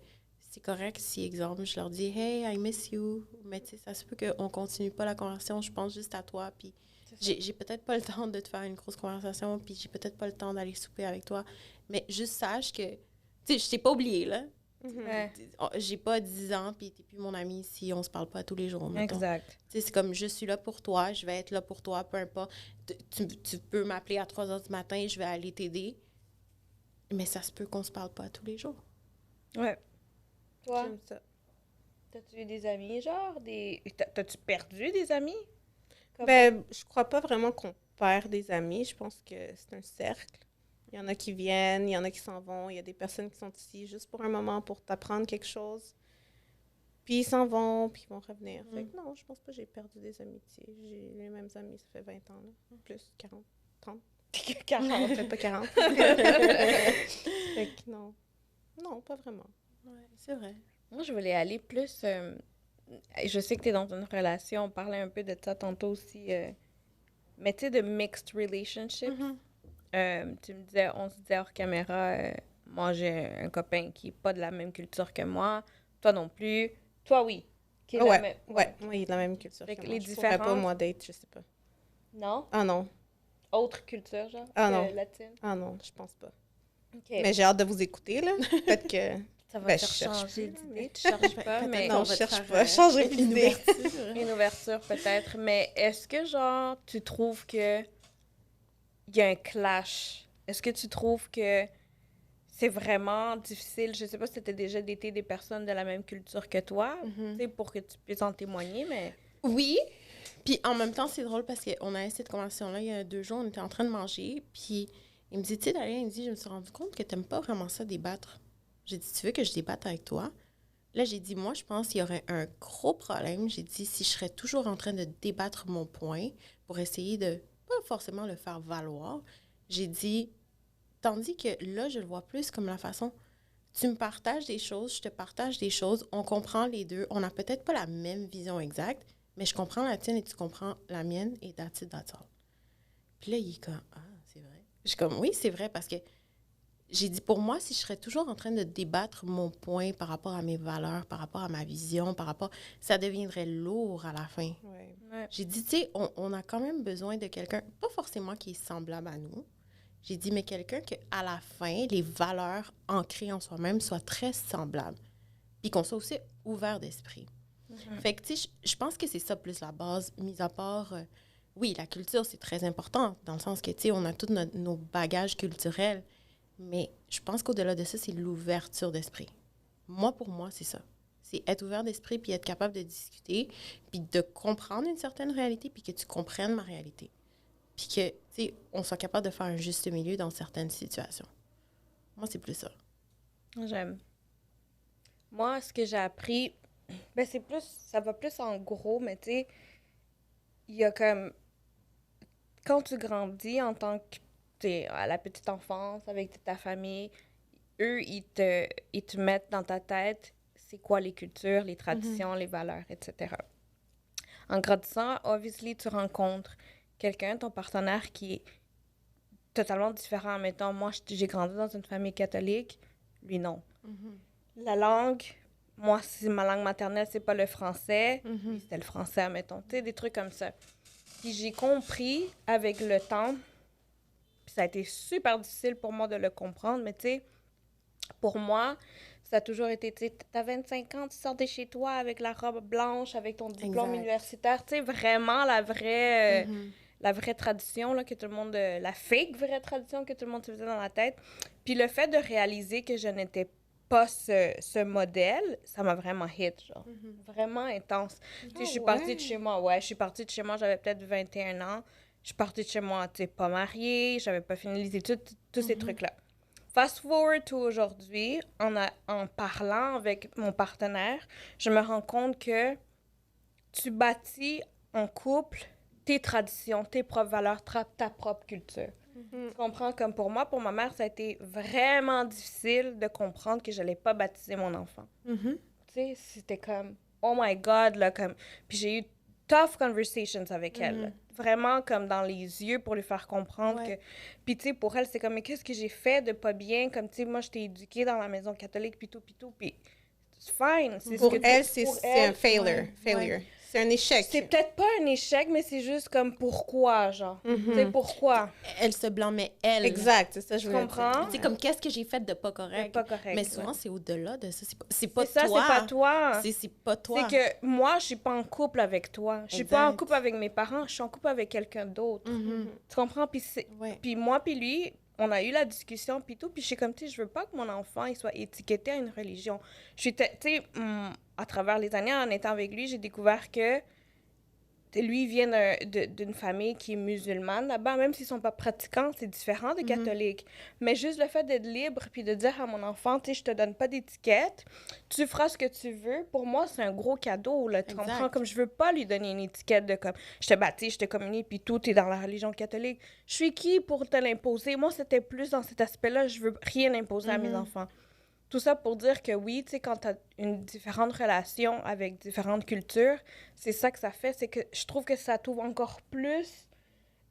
c'est correct si, exemple, je leur dis « Hey, I miss you », mais tu sais, ça se peut qu'on continue pas la conversation, je pense juste à toi, puis j'ai peut-être pas le temps de te faire une grosse conversation, puis j'ai peut-être pas le temps d'aller souper avec toi, mais juste sache que, tu sais, je t'ai pas oublié, là. J'ai pas 10 ans, puis t'es plus mon ami si on se parle pas tous les jours, mettons. Exact. Tu sais, c'est comme, je suis là pour toi, je vais être là pour toi, peu importe. Tu peux m'appeler à 3 heures du matin, je vais aller t'aider, mais ça se peut qu'on se parle pas tous les jours. Ouais. Toi, J'aime ça. t'as-tu eu des amis, genre, T'as-tu perdu des amis? Ben, je crois pas vraiment qu'on perd des amis. Je pense que c'est un cercle. Il y en a qui viennent, il y en a qui s'en vont. Il y a des personnes qui sont ici juste pour un moment, pour t'apprendre quelque chose. Puis ils s'en vont, puis ils vont revenir. Fait que non, je pense pas que j'ai perdu des amitiés. J'ai les mêmes amis, ça fait 20 ans, là. Plus, 40, 30. 40, peut-être pas 40. Fait que non. Non, pas vraiment. Ouais, c'est vrai. Moi, je voulais aller plus... je sais que tu es dans une relation, on parlait un peu de ça tantôt aussi, mais tu sais, de mixed relationships. Tu me disais, on se disait hors caméra, moi, j'ai un copain qui n'est pas de la même culture que moi, toi non plus, toi, oui. Qui est Ouais, la même... ouais, il est de la même culture Fait que que moi. les Je pourrais pas, différences- moi, date, je sais pas. Non? Ah non, Autre culture, genre? Ah non. Latine? ah non, je pense pas. OK. Mais j'ai hâte de vous écouter, là. Peut-être que... Ça va Ben, te je cherche changer plus, d'idée, mais- tu cherches pas, mais... Non, on je va te cherche faire, pas. Je changerai plus une d'idée. ouverture. Une ouverture, peut-être. Mais est-ce que, genre, tu trouves que il y a un clash? Est-ce que tu trouves que c'est vraiment difficile? Je sais pas si tu as déjà daté des personnes de la même culture que toi, tu sais, pour que tu puisses en témoigner, mais... Oui. Puis en même temps, c'est drôle parce qu'on a eu cette conversation-là il y a 2 jours, on était en train de manger, puis il me dit, tu sais, Dalia, il me dit, je me suis rendu compte que t'aimes pas vraiment ça débattre. J'ai dit, tu veux que je débatte avec toi? Là, j'ai dit, moi, je pense qu'il y aurait un gros problème. J'ai dit, si je serais toujours en train de débattre mon point pour essayer de, pas forcément le faire valoir, j'ai dit, tandis que là, je le vois plus comme la façon, tu me partages des choses, je te partage des choses, on comprend les deux, on n'a peut-être pas la même vision exacte, mais je comprends la tienne et tu comprends la mienne et that's it, that's all. Puis là, il est comme, ah, c'est vrai. Je suis comme, oui, c'est vrai, parce que j'ai dit, pour moi, si je serais toujours en train de débattre mon point par rapport à mes valeurs, par rapport à ma vision, par rapport, ça deviendrait lourd à la fin. Ouais. Ouais. J'ai dit, tu sais, on a quand même besoin de quelqu'un, pas forcément qui est semblable à nous. J'ai dit, mais quelqu'un que à la fin, les valeurs ancrées en soi-même soient très semblables. Puis qu'on soit aussi ouvert d'esprit. Fait que, tu sais, je pense que c'est ça plus la base, mis à part, oui, la culture, c'est très important, dans le sens que, tu sais, on a tous nos bagages culturels, mais je pense qu'au-delà de ça, c'est l'ouverture d'esprit. Moi, pour moi, c'est ça. C'est être ouvert d'esprit, puis être capable de discuter, puis de comprendre une certaine réalité, puis que tu comprennes ma réalité. Puis que, tu sais, on soit capable de faire un juste milieu dans certaines situations. Moi, c'est plus ça. J'aime. Moi, ce que j'ai appris, ben c'est plus, ça va plus en gros, mais tu sais, il y a comme, quand tu grandis en tant que, tu sais, à la petite enfance, avec ta famille, eux, ils te mettent dans ta tête c'est quoi les cultures, les traditions, les valeurs, etc. En grandissant, obviously, tu rencontres quelqu'un, ton partenaire, qui est totalement différent. Mettons, moi, j'ai grandi dans une famille catholique, lui, non. La langue, moi, si ma langue maternelle, c'est pas le français, lui, c'était le français, mettons. Tu sais, des trucs comme ça. Puis j'ai compris avec le temps, puis ça a été super difficile pour moi de le comprendre, mais tu sais, pour moi, ça a toujours été, tu sais, t'as 25 ans, tu sors de chez toi avec la robe blanche, avec ton diplôme universitaire, tu sais, vraiment la vraie tradition, là, que tout le monde, la fake vraie tradition que tout le monde se faisait dans la tête. Puis le fait de réaliser que je n'étais pas ce modèle, ça m'a vraiment hit, genre. Vraiment intense. Tu sais, je suis partie de chez moi, je suis partie de chez moi, j'avais peut-être 21 ans. Je suis partie de chez moi, tu sais, pas mariée, j'avais pas fini les études, tous ces trucs-là. Fast forward to aujourd'hui, en parlant avec mon partenaire, je me rends compte que tu bâtis en couple tes traditions, tes propres valeurs, ta propre culture. Tu comprends? Comme pour moi, pour ma mère, ça a été vraiment difficile de comprendre que je n'allais pas baptiser mon enfant. Tu sais, c'était comme, oh my God, là, comme... Puis j'ai eu tough conversations avec elle, là. Vraiment comme dans les yeux pour lui faire comprendre que... Puis tu sais, pour elle, c'est comme, mais qu'est-ce que j'ai fait de pas bien? Comme, tu sais, moi, je t'ai éduquée dans la maison catholique, puis tout, puis c'est fine. Pour elle, c'est un failure. C'est un échec. C'est peut-être pas un échec, mais c'est juste comme pourquoi, genre. Tu sais, pourquoi? Elle se blâmait, elle. Exact, c'est ça, je comprends? Tu sais, comme qu'est-ce que j'ai fait de pas correct. Pas correct. Mais souvent, c'est au-delà de ça. C'est pas ça, toi. c'est pas toi. C'est pas toi. C'est que moi, je suis pas en couple avec toi. Je suis pas en couple avec mes parents. Je suis en couple avec quelqu'un d'autre. Tu comprends? Puis moi, puis lui, on a eu la discussion, puis tout. Puis je suis comme, tu sais, je veux pas que mon enfant il soit étiqueté à une religion. Tu sais, à travers les années, en étant avec lui, j'ai découvert que lui, il vient d'une famille qui est musulmane là-bas, même s'ils sont pas pratiquants, c'est différent des catholiques. Mais juste le fait d'être libre puis de dire à mon enfant, tu sais, je te donne pas d'étiquette, tu feras ce que tu veux, pour moi, c'est un gros cadeau, là, tu comprends? Comme je veux pas lui donner une étiquette de comme, je te baptise, je te communie, puis tout, t'es dans la religion catholique. Je suis qui pour te l'imposer? Moi, c'était plus dans cet aspect-là, je veux rien imposer à mes enfants. Tout ça pour dire que oui, tu sais, quand tu as une différente relation avec différentes cultures, c'est ça que ça fait, c'est que je trouve que ça t'ouvre encore plus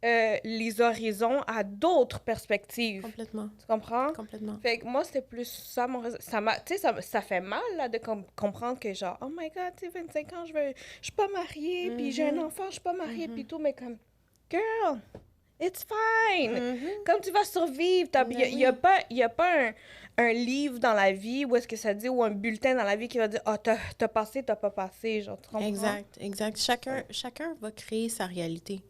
les horizons à d'autres perspectives. Complètement. Tu comprends? Complètement. Fait que moi, c'était plus ça, ça fait mal, là, de comprendre que genre, oh my God, tu sais, 25 ans, je suis pas mariée, puis j'ai un enfant, je suis pas mariée, puis tout, mais comme, girl, it's fine. Comme tu vas survivre. Il n'y a pas un livre dans la vie où est-ce que ça dit, ou un bulletin dans la vie qui va dire, t'as passé, t'as pas passé. Genre, tu comprends? Exact. Chacun va créer sa réalité.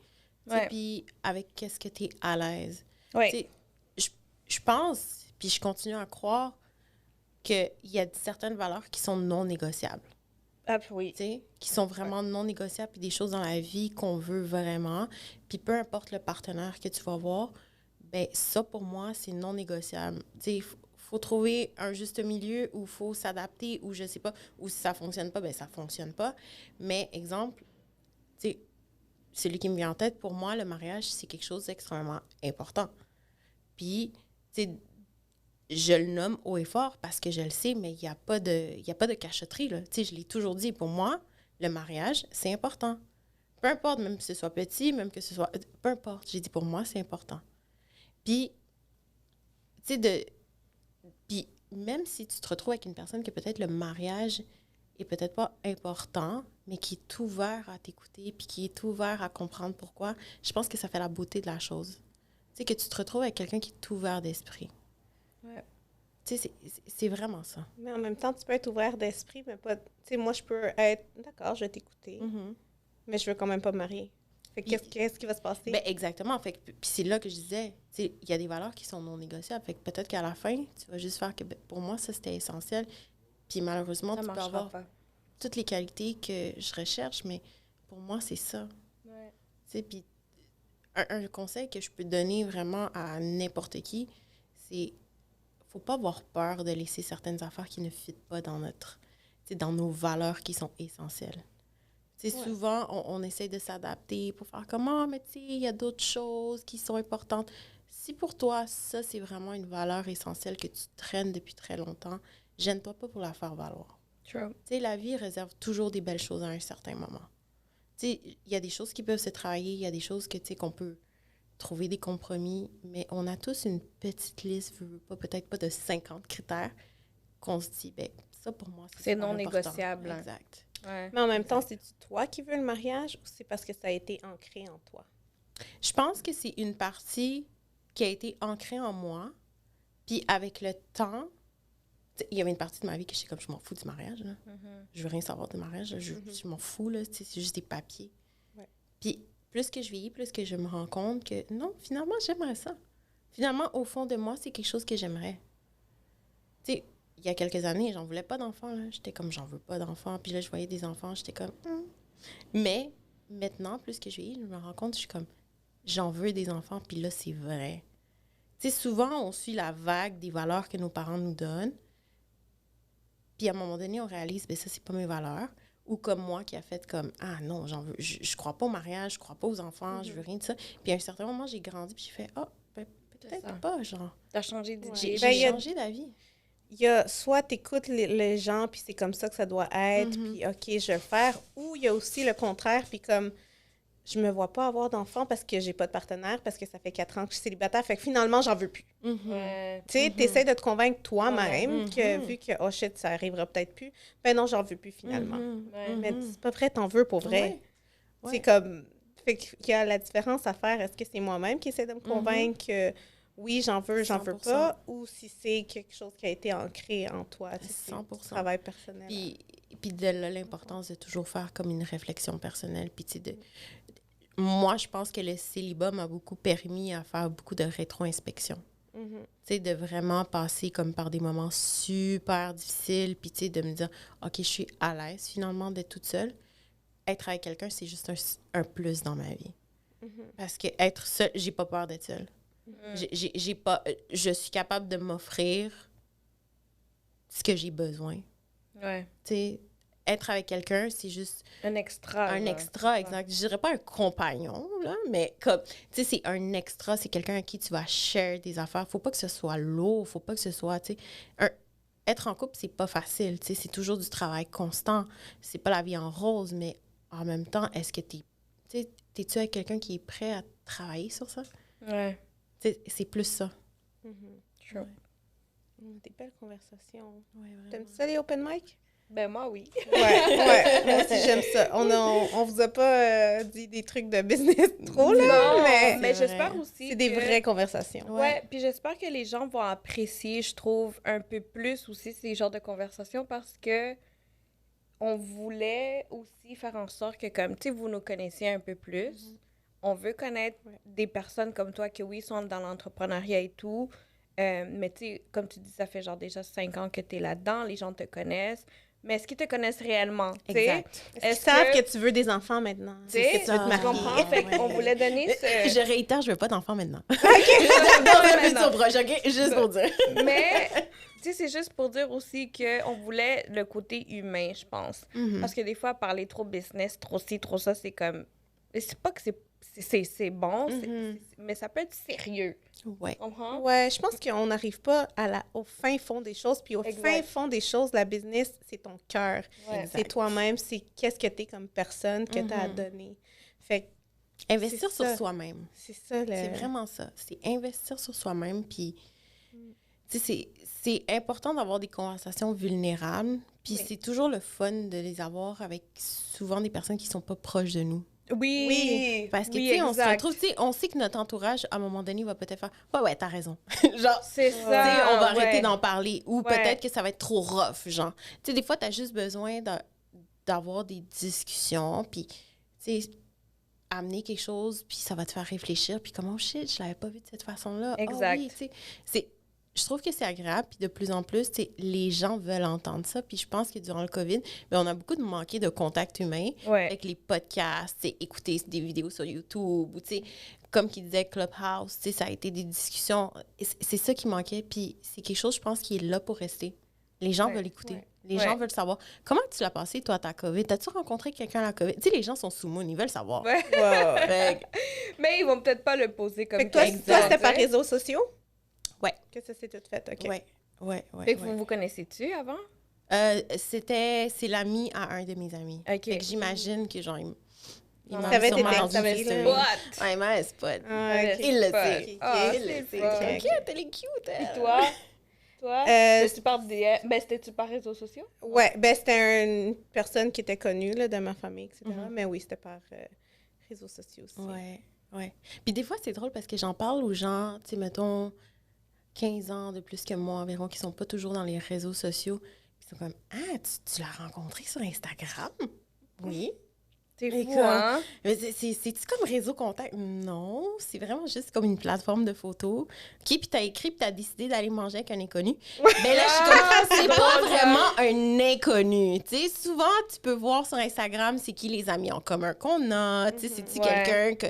Puis avec qu'est-ce que tu es à l'aise. Je pense, puis je continue à croire qu'il y a certaines valeurs qui sont non négociables. Oui. Qui sont vraiment non négociables, puis des choses dans la vie qu'on veut vraiment. Puis peu importe le partenaire que tu vas voir, ben ça, pour moi, c'est non négociable. Il faut trouver un juste milieu où il faut s'adapter, ou je sais pas, ou si ça fonctionne pas, ben ça fonctionne pas. Mais, exemple, celui qui me vient en tête, pour moi, le mariage, c'est quelque chose d'extrêmement important. Puis, je le nomme haut et fort parce que je le sais, mais il n'y a pas de cachotterie, là. Je l'ai toujours dit, pour moi, le mariage, c'est important. Peu importe, même que ce soit petit, même que ce soit... Peu importe, j'ai dit, pour moi, c'est important. Puis, puis même si tu te retrouves avec une personne que peut-être le mariage est peut-être pas important, mais qui est ouvert à t'écouter, puis qui est ouvert à comprendre pourquoi, je pense que ça fait la beauté de la chose. Que tu te retrouves avec quelqu'un qui est ouvert d'esprit. Ouais. C'est vraiment ça. Mais en même temps, tu peux être ouvert d'esprit, mais pas... Tu sais, moi, je peux être... D'accord, je vais t'écouter, mais je veux quand même pas me marier. Fait que qu'est-ce qui va se passer? Ben exactement. Fait que, puis c'est là que je disais, il y a des valeurs qui sont non négociables. Fait que peut-être qu'à la fin, tu vas juste faire que, pour moi, ça, c'était essentiel. Puis malheureusement, tu peux avoir toutes les qualités que je recherche, mais pour moi, c'est ça. Ouais. Puis un conseil que je peux donner vraiment à n'importe qui, c'est faut pas avoir peur de laisser certaines affaires qui ne fitent pas dans nos valeurs qui sont essentielles. Souvent, on essaie de s'adapter pour faire comment, mais il y a d'autres choses qui sont importantes. Si pour toi, ça, c'est vraiment une valeur essentielle que tu traînes depuis très longtemps, gêne-toi pas pour la faire valoir. True. La vie réserve toujours des belles choses à un certain moment. Il y a des choses qui peuvent se travailler, il y a des choses qu'on peut trouver des compromis, mais on a tous une petite liste, peut-être pas de 50 critères, qu'on se dit, ben ça pour moi, c'est non négociable. Exact. Ouais. Mais en même temps, c'est-tu toi qui veux le mariage ou c'est parce que ça a été ancré en toi? Je pense que c'est une partie qui a été ancrée en moi, puis avec le temps, il y avait une partie de ma vie que je m'en fous du mariage. Là. Je veux rien savoir du mariage. Je m'en fous, là, c'est juste des papiers. Ouais. Puis plus que je vieillis, plus que je me rends compte que non, finalement, j'aimerais ça. Finalement, au fond de moi, c'est quelque chose que j'aimerais. Il y a quelques années, j'en voulais pas d'enfants. Là. J'étais comme, j'en veux pas d'enfants. Puis là, je voyais des enfants, j'étais comme... Mais maintenant, plus que je vieillis, je me rends compte, je suis comme, j'en veux des enfants. Puis là, c'est vrai. Tu sais, souvent, on suit la vague des valeurs que nos parents nous donnent. Puis à un moment donné, on réalise, ben ça, c'est pas mes valeurs. Ou comme moi qui a fait comme, ah non, je crois pas au mariage, je crois pas aux enfants, je veux rien de ça. Puis à un certain moment, j'ai grandi, puis j'ai fait, ben, peut-être pas, genre. T'as changé d'idée. J'ai changé d'avis. Il y a soit t'écoutes les gens, puis c'est comme ça que ça doit être, puis OK, je vais le faire. Ou il y a aussi le contraire, puis comme, je me vois pas avoir d'enfant parce que j'ai pas de partenaire, parce que ça fait 4 ans que je suis célibataire, fait que finalement, j'en veux plus. Tu sais, t'essaies de te convaincre toi-même que vu que, oh shit, ça arrivera peut-être plus, ben non, j'en veux plus finalement. Mais c'est pas vrai, t'en veux pour vrai. C'est comme, fait qu'il y a la différence à faire. Est-ce que c'est moi-même qui essaie de me convaincre que oui, j'en veux pas, ou si c'est quelque chose qui a été ancré en toi, 100%. C'est du travail personnel. Puis de là, l'importance de toujours faire comme une réflexion personnelle, puis tu sais, moi, je pense que le célibat m'a beaucoup permis à faire beaucoup de rétro-inspection. Tu sais, de vraiment passer comme par des moments super difficiles, puis tu sais, de me dire, OK, je suis à l'aise finalement d'être toute seule. Être avec quelqu'un, c'est juste un plus dans ma vie. Parce que être seule, j'ai pas peur d'être seule. Je suis capable de m'offrir ce que j'ai besoin. Ouais. Tu sais, être avec quelqu'un, c'est juste... Un extra. Un extra, exact. Je dirais pas un compagnon, là, mais comme, tu sais, c'est un extra, c'est quelqu'un à qui tu vas share des affaires. Faut pas que ce soit lourd, faut pas que ce soit, tu sais... Être en couple, c'est pas facile, tu sais, c'est toujours du travail constant. C'est pas la vie en rose, mais en même temps, est-ce que t'es-tu avec quelqu'un qui est prêt à travailler sur ça? Ouais. C'est plus ça. True. Des belles conversations. Ouais, T'aimes-tu ça, les open mic? Ben, moi, oui. Ouais. Moi aussi, j'aime ça. On vous a pas dit des trucs de business trop, là, Non, mais j'espère aussi c'est des vraies conversations. Ouais, puis j'espère que les gens vont apprécier, je trouve, un peu plus aussi ces genres de conversations parce que on voulait aussi faire en sorte que, comme, tu sais, vous nous connaissiez un peu plus. On veut connaître des personnes comme toi qui, oui, sont dans l'entrepreneuriat et tout. Mais, tu sais, comme tu dis, ça fait genre déjà 5 ans que tu es là-dedans. Les gens te connaissent. Mais est-ce qu'ils te connaissent réellement? Exact. Est-ce qu'ils savent que tu veux des enfants maintenant? Est-ce que tu veux te marier? comprends? Fait qu'on voulait donner ce... Je réitère, je veux pas d'enfants maintenant. OK. Dans le futur proche, OK? Juste pour dire. Mais, tu sais, c'est juste pour dire aussi qu'on voulait le côté humain, je pense. Parce que des fois, parler trop business, trop ci, trop ça, c'est comme... C'est pas que c'est bon, mais ça peut être sérieux. Ouais. Comprends? Ouais, je pense qu'on n'arrive pas au fin fond des choses. Puis au fin fond des choses, la business, c'est ton cœur. Ouais. C'est toi-même, c'est qu'est-ce que tu es comme personne que tu as à donner. Fait que investir sur soi-même. c'est ça. C'est vraiment ça. C'est investir sur soi-même. Puis, tu sais, c'est important d'avoir des conversations vulnérables. Puis c'est toujours le fun de les avoir avec souvent des personnes qui sont pas proches de nous. Oui. Parce que, tu sais, on se retrouve, tu sais, on sait que notre entourage, à un moment donné, va peut-être faire « Ouais, t'as raison. » Genre, c'est tu sais, ça. on va arrêter d'en parler. Ou peut-être que ça va être trop rough, genre. Tu sais, des fois, t'as juste besoin d'avoir des discussions, puis, tu sais, amener quelque chose, puis ça va te faire réfléchir, puis comme « Oh shit, je l'avais pas vu de cette façon-là. » Exact. Oh, oui, tu sais, je trouve que c'est agréable, puis de plus en plus, les gens veulent entendre ça. Puis je pense que durant le COVID, on a beaucoup manqué de contact humain avec les podcasts, écouter des vidéos sur YouTube, ou comme qui disait Clubhouse, ça a été des discussions. C'est ça qui manquait, puis c'est quelque chose, je pense, qui est là pour rester. Les gens veulent écouter. Ouais. Les gens veulent savoir. Comment tu l'as passé, toi, ta COVID? T'as-tu rencontré quelqu'un à la COVID? Tu sais, les gens sont sous moon, ils veulent savoir. Ouais. Mais ils vont peut-être pas le poser comme ça. Toi, c'était par réseaux sociaux? Ouais. Que ça s'est tout fait, OK. Ouais. Fait que vous connaissez-tu avant? C'est l'ami à un de mes amis. OK. Fait que j'imagine que genre, il m'avait été t'avais le spot. Ouais, mais spot. Il le sait. Il le sait. OK, t'es cute, elle. Et toi? C'était-tu par c'était-tu par réseaux sociaux? Ouais, c'était une personne qui était connue là, de ma famille, etc. Mais oui, c'était par réseaux sociaux aussi. Ouais. Puis des fois, c'est drôle parce que j'en parle aux gens, tu sais, mettons, 15 ans de plus que moi environ, qui sont pas toujours dans les réseaux sociaux. Ils sont comme « Ah, tu l'as rencontré sur Instagram? » Oui. C'est fou, hein? C'est-tu comme réseau contact? Non, c'est vraiment juste comme une plateforme de photos. OK, puis t'as écrit, puis t'as décidé d'aller manger avec un inconnu. Mais là, je suis comme, c'est pas vraiment un inconnu. Tu sais, souvent, tu peux voir sur Instagram c'est qui les amis en commun qu'on a. Tu sais, c'est-tu quelqu'un que...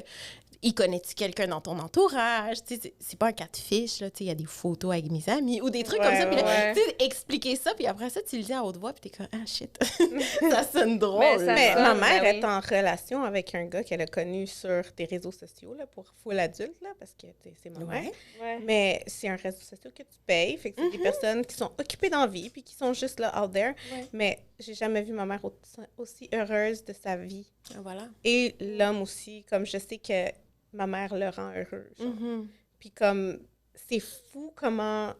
il connaît-tu quelqu'un dans ton entourage? C'est pas un cas de fiche, là. Il y a des photos avec mes amis ou des trucs comme ça. Puis là, expliquer ça, puis après ça, tu le dis à haute voix, puis t'es comme, ah, shit. Ça sonne drôle. Mais ma mère est en relation avec un gars qu'elle a connu sur des réseaux sociaux, là, pour full adulte, là, parce que c'est ma mère. Ouais. Mais c'est un réseau social que tu payes. Fait que c'est des personnes qui sont occupées dans la vie, puis qui sont juste là, out there. Mais j'ai jamais vu ma mère aussi heureuse de sa vie. Voilà. Et l'homme aussi, comme je sais que ma mère le rend heureux. Puis comme, c'est fou comment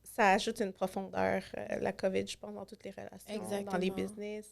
ça ajoute une profondeur, la COVID, je pense, dans toutes les relations. Exactement. Dans les business,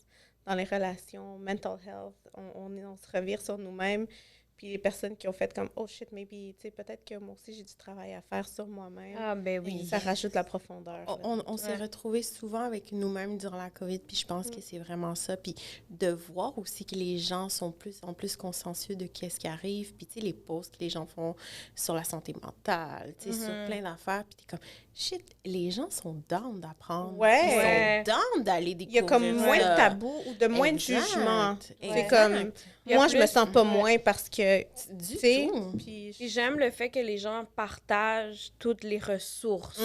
dans les relations, mental health. On se revire sur nous-mêmes. Puis les personnes qui ont fait comme, oh shit, maybe, tu sais, peut-être que moi aussi j'ai du travail à faire sur moi-même. Ah, ben oui. Ça rajoute la profondeur. On s'est retrouvés souvent avec nous-mêmes durant la COVID, puis je pense que c'est vraiment ça. Puis de voir aussi que les gens sont plus en plus consciencieux de qu'est-ce qui arrive. Puis, tu sais, les posts que les gens font sur la santé mentale, tu sais, sur plein d'affaires. Puis t'es comme, shit, les gens sont down d'apprendre. Ils sont down d'aller découvrir. Il y a comme moins de tabous ou de moins de jugement. C'est comme, moi, je me sens pas moins parce que, tu sais, puis j'aime le fait que les gens partagent toutes les ressources.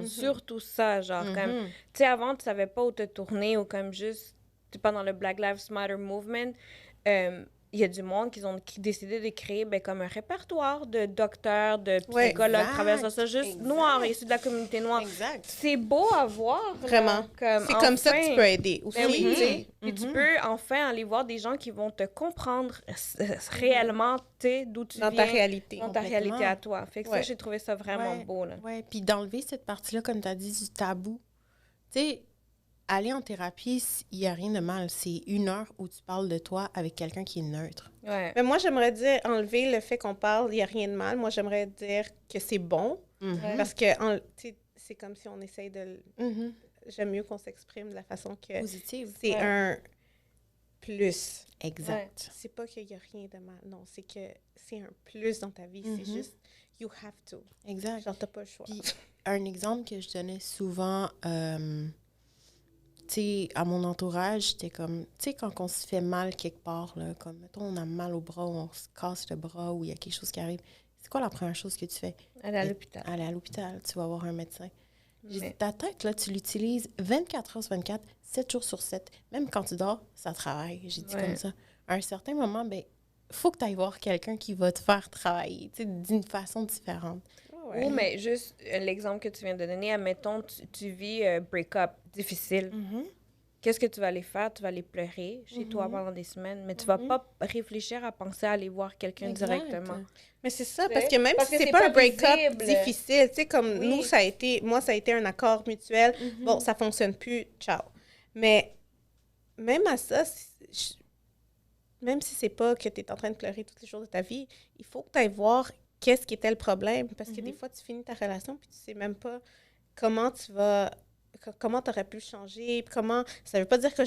Surtout ça, genre, comme, tu sais, avant, tu savais pas où te tourner ou comme juste, tu sais, pendant le Black Lives Matter movement, il y a du monde qui décidé de créer comme un répertoire de docteurs, de psychologues, travailleurs ça juste noirs, issus de la communauté noire. Exact. C'est beau à voir. Vraiment. C'est comme ça que tu peux aider aussi. Ben oui, puis tu peux enfin aller voir des gens qui vont te comprendre réellement, tu sais, d'où tu viens. Dans ta réalité. Dans ta réalité à toi. Fait que ça, j'ai trouvé ça vraiment beau. Oui, puis d'enlever cette partie-là, comme tu as dit, du tabou. Tu sais, aller en thérapie, il n'y a rien de mal. C'est 1 heure où tu parles de toi avec quelqu'un qui est neutre. Ouais. Mais moi, j'aimerais dire, enlever le fait qu'on parle, il n'y a rien de mal. Moi, j'aimerais dire que c'est bon. Parce que c'est comme si on essaye de... J'aime mieux qu'on s'exprime de la façon que... Positive. C'est un plus. Exact. C'est pas qu'il n'y a rien de mal. Non, c'est que c'est un plus dans ta vie. C'est juste, you have to. Exact. Genre, t'as pas le choix. Puis, un exemple que je donnais souvent... tu sais, à mon entourage, j'étais comme, tu sais, quand on se fait mal quelque part, là, comme, mettons, on a mal au bras ou on se casse le bras ou il y a quelque chose qui arrive, c'est quoi la première chose que tu fais? Aller à l'hôpital. Aller à l'hôpital, tu vas voir un médecin. J'ai dit, ta tête, là, tu l'utilises 24 heures sur 24, 7 jours sur 7. Même quand tu dors, ça travaille. J'ai dit comme ça. À un certain moment, ben, faut que tu ailles voir quelqu'un qui va te faire travailler, tu sais, d'une façon différente. Ou, mais juste l'exemple que tu viens de donner, admettons, tu vis un break-up difficile. Qu'est-ce que tu vas aller faire? Tu vas aller pleurer chez toi pendant des semaines, mais tu vas pas réfléchir à penser à aller voir quelqu'un directement. Mais c'est ça, parce que même si c'est pas un break-up difficile, tu sais, comme nous, ça a été un accord mutuel. Bon, ça fonctionne plus, ciao. Mais même à ça, même si c'est pas que tu es en train de pleurer tous les jours de ta vie, il faut que tu ailles voir qu'est-ce qui était le problème. Parce que des fois, tu finis ta relation puis tu sais même pas comment tu aurais pu changer. Comment... Ça veut pas dire que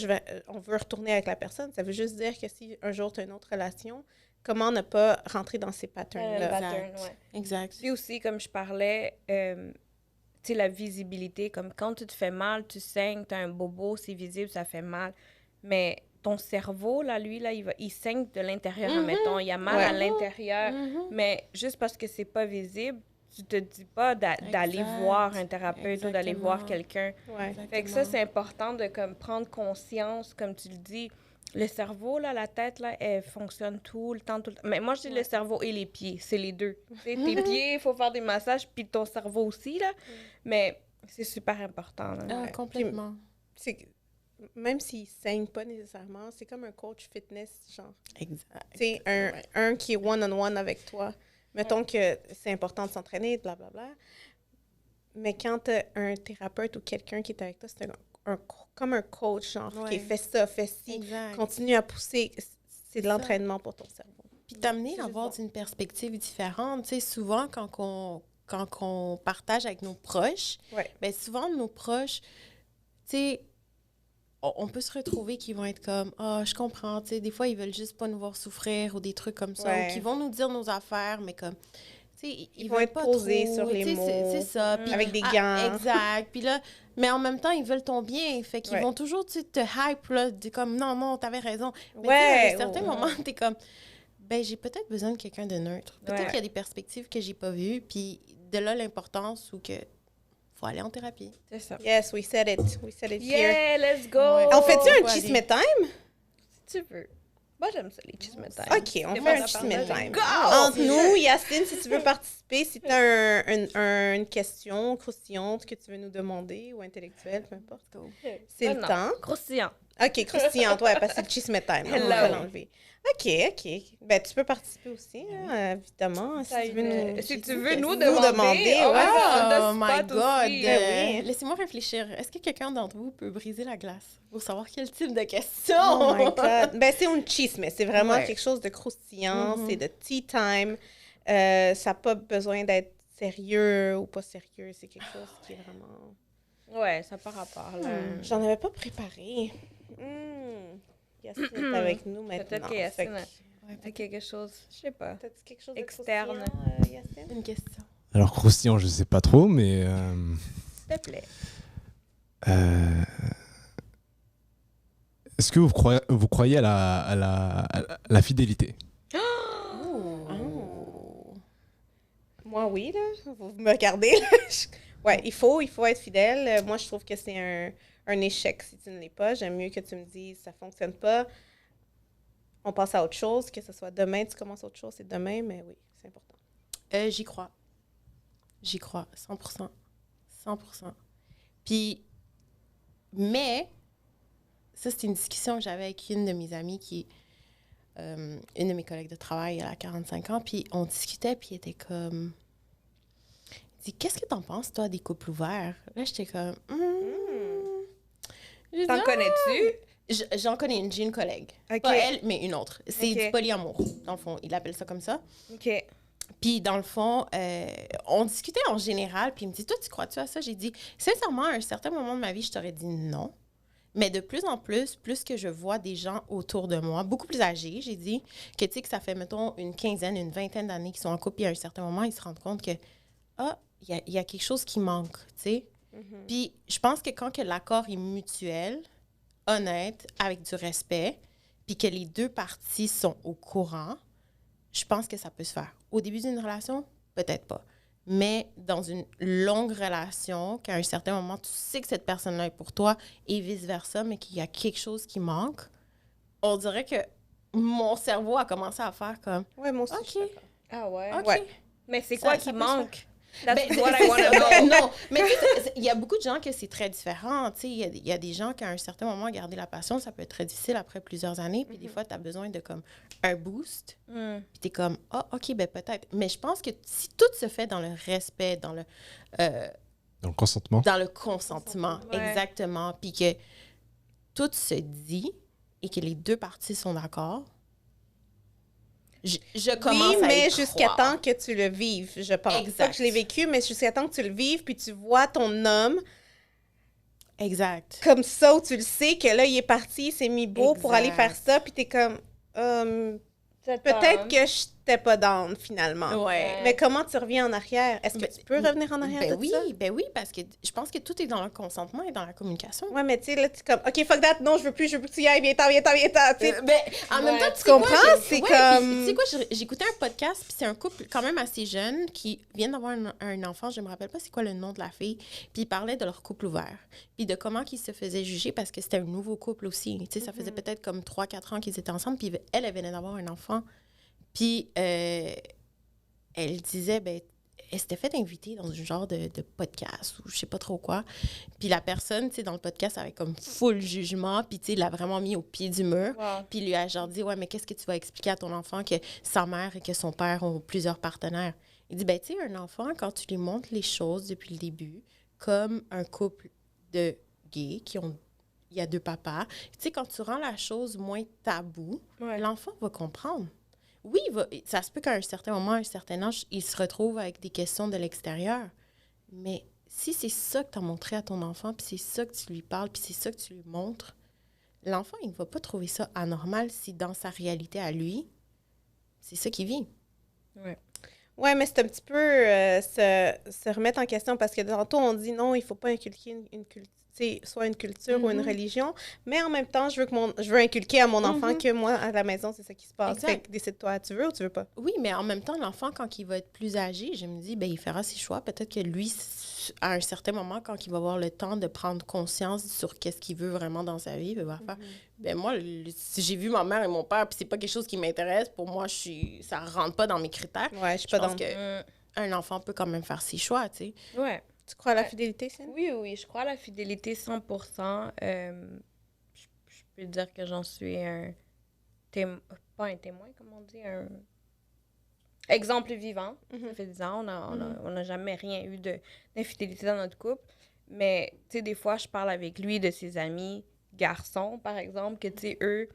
on veut retourner avec la personne. Ça veut juste dire que si un jour tu as une autre relation, comment ne pas rentrer dans ces patterns-là. Exact. Puis aussi, comme je parlais, tu sais, la visibilité. Comme quand tu te fais mal, tu saignes, tu as un bobo, c'est visible, ça fait mal. Mais ton cerveau, là, lui, là, il saigne de l'intérieur, admettons. Il y a mal à l'intérieur. Mais juste parce que c'est pas visible, tu te dis pas d'aller voir un thérapeute ou d'aller voir quelqu'un. Fait que ça, c'est important de comme, prendre conscience, comme tu le dis. Le cerveau, là, la tête, là, elle fonctionne tout le temps. Mais moi, je dis le cerveau et les pieds. C'est les deux. Tes pieds, il faut faire des massages, puis ton cerveau aussi, là. Mais c'est super important. Là. Complètement. Même s'il ne saigne pas nécessairement, c'est comme un coach fitness, genre. Exact. Tu sais, un qui est one-on-one avec toi. Mettons que c'est important de s'entraîner, blablabla. Mais quand tu as un thérapeute ou quelqu'un qui est avec toi, c'est comme un coach, genre, qui fait ça, fait ci, continue à pousser. C'est de l'entraînement pour ton cerveau. Puis t'amener à avoir une perspective différente. Tu sais, souvent, quand on partage avec nos proches, bien souvent, nos proches, tu sais, on peut se retrouver qui vont être comme « Ah, je comprends, tu sais, des fois, ils veulent juste pas nous voir souffrir ou des trucs comme ça, ou qui vont nous dire nos affaires, mais comme, tu sais, ils vont être pas posés trop, sur les mots, c'est ça. Puis, avec des gants. Exact. Puis là, mais en même temps, ils veulent ton bien, fait qu'ils vont toujours, tu sais, te hype, là, comme « Non, t'avais raison. » Mais à un certain moment, t'es comme « ben, j'ai peut-être besoin de quelqu'un de neutre. Peut-être qu'il y a des perspectives que j'ai pas vues, puis de là l'importance ou que faut aller en thérapie. C'est ça. Yes, we said it. We said it here. Yeah, let's go! Ouais. On fait-tu un Allez. chisme time? Si tu veux. Moi, j'aime ça, les chisme time. OK, on Des fait fois, un on chisme parle de- time. Go! Entre nous, Yacine, si tu veux participer, si tu as une question croustillante que tu veux nous demander ou intellectuelle, peu importe. C'est Ah le non. temps. Croustillant. OK, croustillante, ouais, parce que c'est le chisme time. On va Hello. l'enlever. OK. Ben, tu peux participer aussi, hein, évidemment. Si tu veux nous, Si tu veux nous demander, on ouais. va Oh on my spot God! aussi. oui. Laissez-moi réfléchir. Est-ce que quelqu'un d'entre vous peut briser la glace pour savoir quel type de question? Oh my God. Ben, c'est un chisme. C'est vraiment Ouais. quelque chose de croustillant. Mhm. C'est de tea time. Ça n'a pas besoin d'être sérieux ou pas sérieux. C'est quelque chose qui est vraiment... Ouais, ça par rapport, là. J'en avais pas préparé. Yacine est avec nous maintenant. Peut-être que Fait Yacine a quelque chose, je sais pas. T'as-tu quelque chose Externe. de croustillant, Yacine? Une question. Alors, croustillant, je sais pas trop, mais S'il te plaît. est-ce que vous croyez à la fidélité? Moi, oui, là. Vous me regardez, là. Ouais, il faut être fidèle. Moi, je trouve que c'est un échec si tu ne l'es pas. J'aime mieux que tu me dises ça fonctionne pas. On passe à autre chose, que ce soit demain, tu commences autre chose, c'est demain, mais oui, c'est important. J'y crois. J'y crois, 100%. 100%. Puis, mais, ça, c'était une discussion que j'avais avec une de mes amies qui une de mes collègues de travail, elle a 45 ans, puis on discutait, puis elle était comme... Elle dit, qu'est-ce que t'en penses, toi, des couples ouverts? Là, j'étais comme... J'ai T'en dit, connais-tu? J'en connais une, j'ai une collègue. OK. Pas elle, mais une autre. C'est OK. du polyamour, dans le fond. Il appelle ça comme ça. OK. Puis, dans le fond, on discutait en général, puis il me dit, toi, tu crois-tu à ça? J'ai dit, sincèrement, à un certain moment de ma vie, je t'aurais dit non. Mais de plus en plus, plus que je vois des gens autour de moi, beaucoup plus âgés, j'ai dit, que tu sais, que ça fait, mettons, une quinzaine, une vingtaine d'années qu'ils sont en couple, puis à un certain moment, ils se rendent compte que, il y a quelque chose qui manque, tu sais. Puis, je pense que quand que l'accord est mutuel, honnête, avec du respect, puis que les deux parties sont au courant, je pense que ça peut se faire. Au début d'une relation, peut-être pas. Mais dans une longue relation, qu'à un certain moment, tu sais que cette personne-là est pour toi et vice-versa, mais qu'il y a quelque chose qui manque, on dirait que mon cerveau a commencé à faire comme Ouais, moi aussi. OK, je suis d'accord. Ah ouais? OK. Ouais. Mais c'est Ça- quoi ça qui peut se manque? That's Ben, what I want to know. non, mais tu sais, il y a beaucoup de gens que c'est très différent. Tu sais, il y a des gens qui, à un certain moment, garder la passion, ça peut être très difficile après plusieurs années. Puis des fois, tu as besoin de comme un boost. Puis tu es comme, OK, ben peut-être. Mais je pense que si tout se fait dans le respect, dans le Consentement. dans le consentement, Ouais. exactement, puis que tout se dit et que les deux parties sont d'accord, je commence Oui, à mais y jusqu'à croire. temps que tu le vives, je pense. Exact. Pas que je l'ai vécu, mais jusqu'à temps que tu le vives, puis tu vois ton homme Exact. comme ça, où tu le sais que là, il est parti, il s'est mis beau pour aller Exact. faire ça, puis t'es comme, peut-être que je n'étais pas down, finalement. Ouais. Mais comment tu reviens en arrière? Est-ce que Ben, tu peux revenir en arrière de oui, ça? ben oui, parce que je pense que tout est dans le consentement et dans la communication. Ouais, mais tu sais, là, tu es comme, OK, fuck that, non, je veux plus que tu y ailles, viens-t'en. Tu sais, Ben, en même Ouais, temps, tu sais quoi, comprends? je- C'est ouais, comme- puis, tu sais quoi, j'écoutais un podcast, puis c'est un couple quand même assez jeune qui vient d'avoir un enfant, je me rappelle pas c'est quoi le nom de la fille, puis ils parlaient de leur couple ouvert, puis de comment ils se faisaient juger parce que c'était un nouveau couple aussi. Tu sais, ça faisait peut-être comme 3-4 ans qu'ils étaient ensemble, puis elle venait d'avoir un enfant. Puis elle disait, ben, elle s'était fait inviter dans un genre de podcast ou je sais pas trop quoi. Puis la personne, tu sais, dans le podcast, avait comme full jugement, puis tu sais, il l'a vraiment mis au pied du mur. Wow. Puis il lui a genre dit, ouais, mais qu'est-ce que tu vas expliquer à ton enfant que sa mère et que son père ont plusieurs partenaires? Il dit, ben, tu sais, un enfant, quand tu lui montres les choses depuis le début, comme un couple de gays il y a deux papas, tu sais, quand tu rends la chose moins taboue, Ouais. l'enfant va comprendre. Oui, ça se peut qu'à un certain moment, à un certain âge, il se retrouve avec des questions de l'extérieur. Mais si c'est ça que tu as montré à ton enfant, puis c'est ça que tu lui parles, puis c'est ça que tu lui montres, l'enfant, il ne va pas trouver ça anormal si dans sa réalité à lui, c'est ça qu'il vit. Ouais, mais c'est un petit peu se remettre en question parce que tantôt, on dit non, il ne faut pas inculquer une soit une culture ou une religion, mais en même temps, je veux inculquer à mon enfant que moi, à la maison, c'est ça qui se passe. Exact. Fait que décide-toi, tu veux ou tu veux pas? Oui, mais en même temps, l'enfant, quand il va être plus âgé, je me dis, ben, il fera ses choix. Peut-être que lui, à un certain moment, quand il va avoir le temps de prendre conscience sur qu'est-ce qu'il veut vraiment dans sa vie, il va faire, ben moi, si j'ai vu ma mère et mon père, puis c'est pas quelque chose qui m'intéresse, pour moi, ça rentre pas dans mes critères. Ouais, je suis pas pense dans... que un enfant peut quand même faire ses choix, tu sais. Ouais. Tu crois à la fidélité, Cine? Oui, je crois à la fidélité 100%. Je peux dire que j'en suis un pas un témoin, comme on dit, un exemple vivant. Ça fait 10 ans, on n'a jamais rien eu d'infidélité dans notre couple. Mais, tu sais, des fois, je parle avec lui de ses amis garçons, par exemple, que, tu sais, eux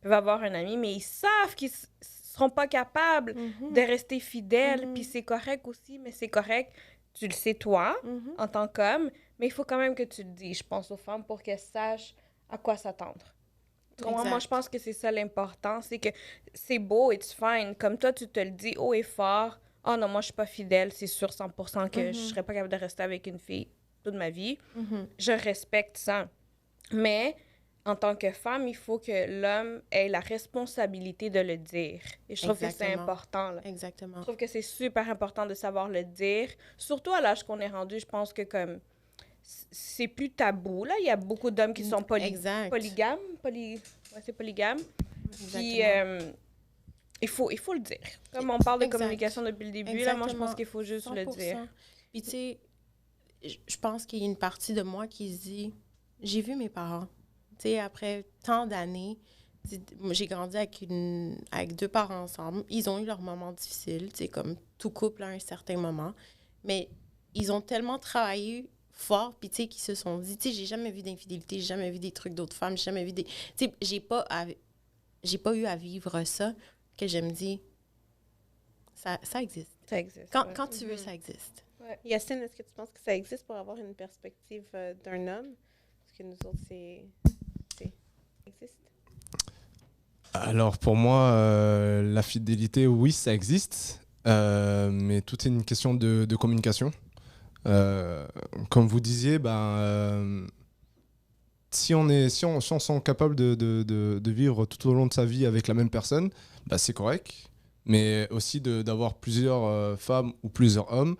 peuvent avoir un ami, mais ils savent qu'ils seront pas capables de rester fidèles. Puis c'est correct aussi, mais c'est correct. Tu le sais, toi, en tant qu'homme, mais il faut quand même que tu le dises, je pense, aux femmes pour qu'elles sachent à quoi s'attendre. Moi, je pense que c'est ça l'important, c'est que c'est beau, it's fine. Comme toi, tu te le dis haut et fort. « Oh non, moi, je suis pas fidèle, c'est sûr 100% que je serais pas capable de rester avec une fille toute ma vie. Je respecte ça. Mais en tant que femme, il faut que l'homme ait la responsabilité de le dire. Et je trouve que c'est important. Là. Exactement. Je trouve que c'est super important de savoir le dire. Surtout à l'âge qu'on est rendu, je pense que comme c'est plus tabou. Là. Il y a beaucoup d'hommes qui sont polygames. C'est polygame. Puis il faut le dire. Comme on parle de communication depuis le début, là, moi, je pense qu'il faut juste 100%. Le dire. Puis tu sais, je pense qu'il y a une partie de moi qui se dit, j'ai vu mes parents. Tu sais, après tant d'années, j'ai grandi avec 2 parents ensemble. Ils ont eu leurs moments difficiles, tu sais, comme tout couple à un certain moment. Mais ils ont tellement travaillé fort, puis tu sais, qu'ils se sont dit, tu sais, j'ai jamais vu d'infidélité, j'ai jamais vu des trucs d'autres femmes, j'ai jamais vu des... Tu sais, j'ai pas eu à vivre ça, que je me dis, ça existe. Ça existe. Quand tu veux, ça existe. Ouais. Yacine, est-ce que tu penses que ça existe pour avoir une perspective d'un homme? Parce que nous autres, ça existe. Alors pour moi, la fidélité, oui, ça existe, mais tout est une question de communication. Comme vous disiez, si on se sent capable de vivre tout au long de sa vie avec la même personne, c'est correct. Mais aussi d'avoir plusieurs femmes ou plusieurs hommes,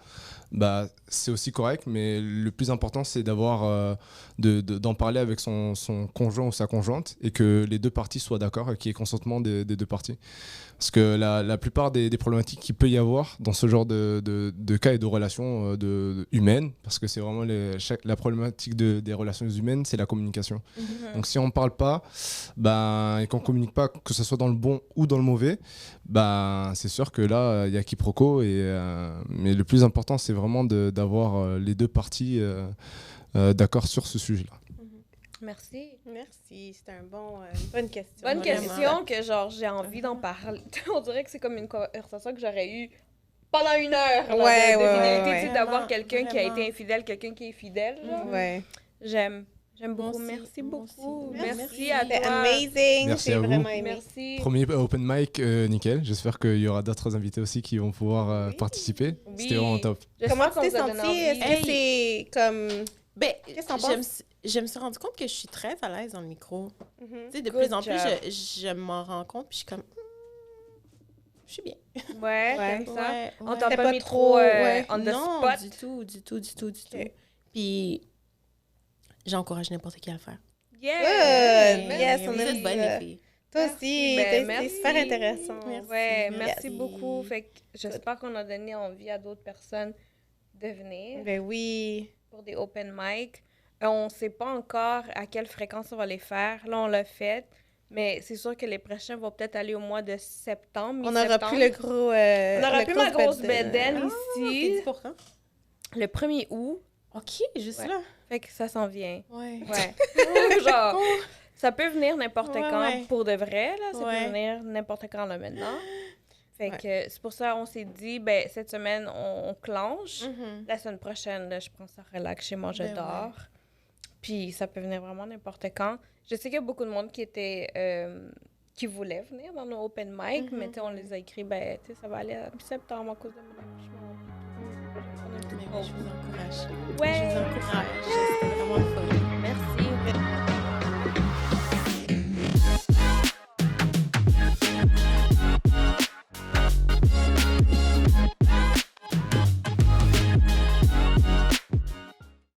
c'est aussi correct. Mais le plus important, c'est d'en parler avec son conjoint ou sa conjointe et que les 2 parties soient d'accord et qu'il y ait consentement des 2 parties. Parce que la plupart des problématiques qu'il peut y avoir dans ce genre de cas et de relations humaines, parce que c'est vraiment la problématique des relations humaines, c'est la communication. Donc si on ne parle pas et qu'on ne communique pas, que ce soit dans le bon ou dans le mauvais, c'est sûr que là, il y a quiproquo. Mais le plus important, c'est vraiment d'avoir les 2 parties d'accord sur ce sujet-là. Merci. C'était une bonne question. Bonne question que genre j'ai envie d'en parler. On dirait que c'est comme une conversation que j'aurais eue pendant 1 heure. Ouais. D'avoir quelqu'un qui a été infidèle, quelqu'un qui est fidèle. Genre. Ouais. J'aime beaucoup. Merci beaucoup. Merci à toi. C'était amazing. Merci à vous. Vraiment aimé. Merci. Premier open mic, nickel. J'espère qu'il y aura d'autres invités aussi qui vont pouvoir participer. Oui. C'était vraiment top. Comment tu t'es sentie? Est-ce que c'est comme... Qu'est-ce que t'en penses? Je me suis rendu compte que je suis très à l'aise dans le micro. Tu sais, de plus en plus, je m'en rends compte, puis je suis comme... je suis bien. Ouais, comme ça. Ouais. On t'a pas mis trop on the non, spot? du tout. Puis, j'encourage n'importe qui à le faire. Good! Yes, Vous êtes bonnes, les filles. Toi aussi, c'est super intéressant. Merci beaucoup. Fait que j'espère qu'on a donné envie à d'autres personnes de venir. Ben oui. Pour des open mic. On ne sait pas encore à quelle fréquence on va les faire. Là, on l'a fait. Mais c'est sûr que les prochains vont peut-être aller au mois de septembre, On n'aura plus le gros... on n'aura plus ma grosse bedaine ici. T'es dit pour quand? Le 1er août. OK, juste là. Fait que ça s'en vient. Ouais. Genre, ça peut venir n'importe quand pour de vrai. Là. Ça peut venir n'importe quand là maintenant. Fait que c'est pour ça qu'on s'est dit, cette semaine, on clenche. La semaine prochaine, là, je prends ça relax chez moi, je dors. Puis ça peut venir vraiment n'importe quand. Je sais qu'il y a beaucoup de monde qui voulait venir dans nos open mic, mais on les a écrits, ça va aller à septembre à cause de mon accouchement. Mais oui, je vous encourage. Ouais. Je vous encourage. C'était vraiment le fun. Merci.